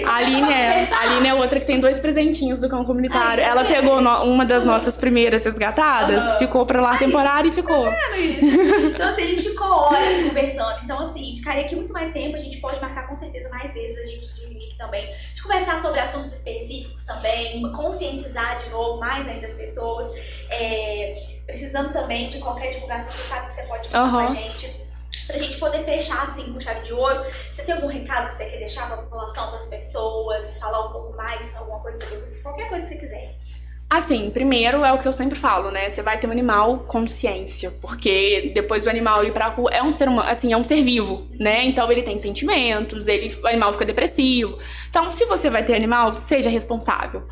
Aline? A Aline é outra que tem 2 presentinhos do cão comunitário. Ela pegou uma das nossas primeiras resgatadas, ficou pra lá temporária e ficou. Então assim, a gente ficou horas conversando. Então assim, ficaria aqui muito mais tempo. A gente pode marcar com certeza mais vezes, a gente dividir aqui também. De conversar sobre assuntos específicos também, conscientizar de novo mais ainda as pessoas. Precisando também de qualquer divulgação, você sabe que você pode contar com a gente. Pra gente poder fechar assim com chave de ouro. Você tem algum recado que você quer deixar pra população, pras pessoas? Falar um pouco mais, alguma coisa sobre qualquer coisa que você quiser. Assim, primeiro é o que eu sempre falo, né? Você vai ter um animal consciência, porque depois do animal ir pra rua é um ser humano, assim, é um ser vivo, né? Então ele tem sentimentos, o animal fica depressivo. Então, se você vai ter animal, seja responsável.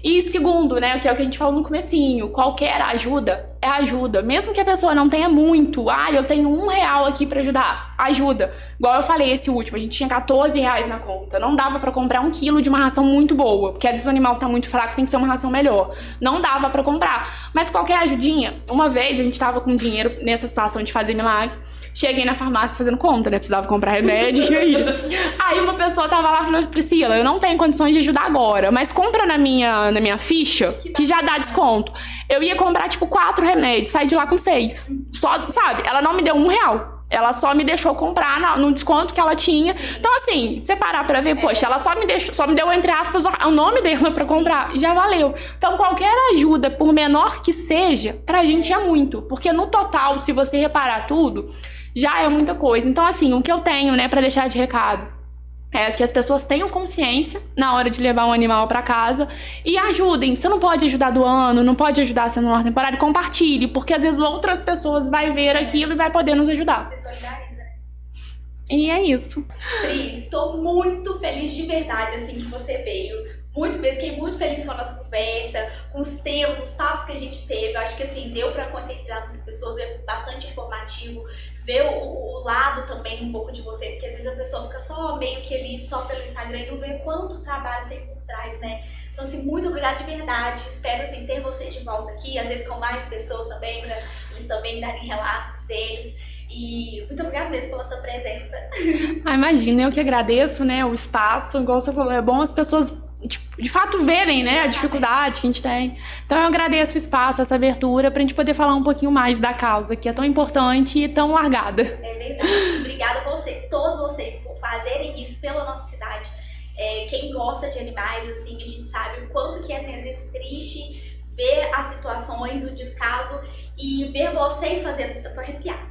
E segundo, né, que é o que a gente falou no comecinho, qualquer ajuda é ajuda. Mesmo que a pessoa não tenha muito, eu tenho R$1 aqui pra ajudar, ajuda. Igual eu falei esse último, a gente tinha R$14 na conta. Não dava pra comprar 1 quilo de uma ração muito boa, porque às vezes o animal tá muito fraco, tem que ser uma ração melhor. Não dava pra comprar. Mas qualquer ajudinha, uma vez a gente tava com dinheiro nessa situação de fazer milagre. Cheguei na farmácia fazendo conta, né? Precisava comprar remédio e aí uma pessoa tava lá e falou, Priscila, eu não tenho condições de ajudar agora, mas compra na minha ficha, que já dá desconto. Eu ia comprar, tipo, 4 remédios, saí de lá com 6. Só, sabe? Ela não me deu R$1. Ela só me deixou comprar no desconto que ela tinha. Então, assim, você parar pra ver, poxa, ela só me deu, entre aspas, o nome dela pra comprar. Já valeu. Então, qualquer ajuda, por menor que seja, pra gente é muito. Porque no total, se você reparar tudo, já é muita coisa. Então, assim, o que eu tenho, né, pra deixar de recado é que as pessoas tenham consciência na hora de levar um animal pra casa e ajudem. Você não pode ajudar doando, não pode ajudar sendo um lar temporário, compartilhe, porque às vezes outras pessoas vão ver aquilo e vai poder nos ajudar. Você solidariza, né? E é isso. Pri, tô muito feliz de verdade, assim, que você veio. Fiquei muito feliz com a nossa conversa, com os temas, os papos que a gente teve. Eu acho que assim, deu pra conscientizar muitas pessoas, é bastante informativo. Ver o lado também um pouco de vocês, que às vezes a pessoa fica só meio que ali, só pelo Instagram e não vê quanto trabalho tem por trás, né? Então, assim, muito obrigada de verdade. Espero, assim, ter vocês de volta aqui, às vezes com mais pessoas também, para eles também darem relatos deles. E muito obrigada mesmo pela sua presença. Imagina, eu que agradeço, né, o espaço. Igual você falou, é bom as pessoas, tipo, de fato verem, né, a dificuldade que a gente tem. Então eu agradeço o espaço, essa abertura, pra gente poder falar um pouquinho mais da causa, que é tão importante e tão largada. É verdade. Obrigada a vocês, todos vocês, por fazerem isso pela nossa cidade. Quem gosta de animais, assim, a gente sabe o quanto que é, assim, às vezes triste ver as situações, o descaso e ver vocês fazendo. Eu tô arrepiada.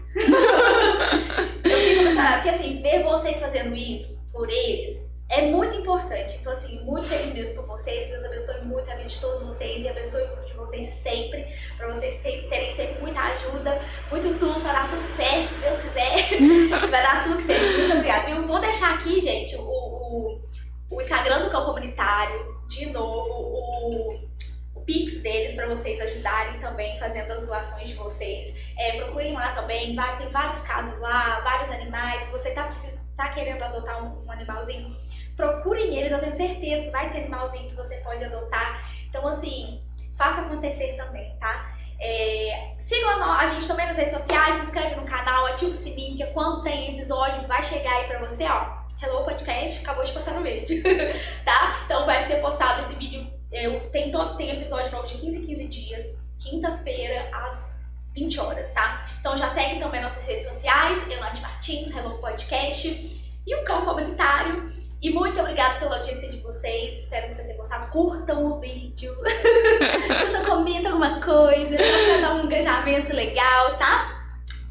Eu fico emocionada, porque assim, ver vocês fazendo isso por eles é muito importante. Então, assim, muito feliz mesmo por vocês. Deus abençoe muito a vida de todos vocês e abençoe o grupo de vocês sempre, pra vocês terem sempre muita ajuda, muito tudo, pra dar tudo certo, se Deus quiser. Vai dar tudo certo. Muito obrigada. Eu vou deixar aqui, gente, o Instagram do Cão Comunitário, de novo, o Pix deles para vocês ajudarem também fazendo as doações de vocês. Procurem lá também, tem vários casos lá, vários animais. Se você tá querendo adotar um animalzinho, procurem eles, eu tenho certeza que vai ter animalzinho que você pode adotar. Então, assim, faça acontecer também, tá? Sigam a gente também nas redes sociais, se inscreve no canal, ativa o sininho, que quando tem episódio vai chegar aí pra você, ó. Hello Podcast, acabou de passar no vídeo, tá? Então vai ser postado esse vídeo. Tem episódio novo de 15 em 15 dias, quinta-feira, às 20 horas, tá? Então já segue também nossas redes sociais, eu, Nath Martins, Hello Podcast e o Cão Comunitário. E muito obrigada pela audiência de vocês, espero que vocês tenham gostado. Curtam o vídeo, comentem alguma coisa, pra dar um engajamento legal, tá?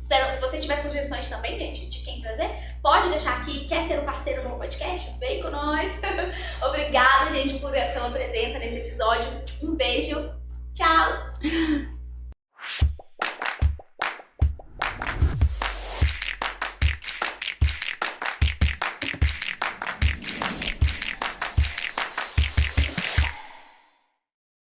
Espero, se você tiver sugestões também, gente, de quem trazer, pode deixar aqui. Quer ser um parceiro do meu podcast? Vem com nós. Obrigada, gente, pela presença nesse episódio. Um beijo. Tchau.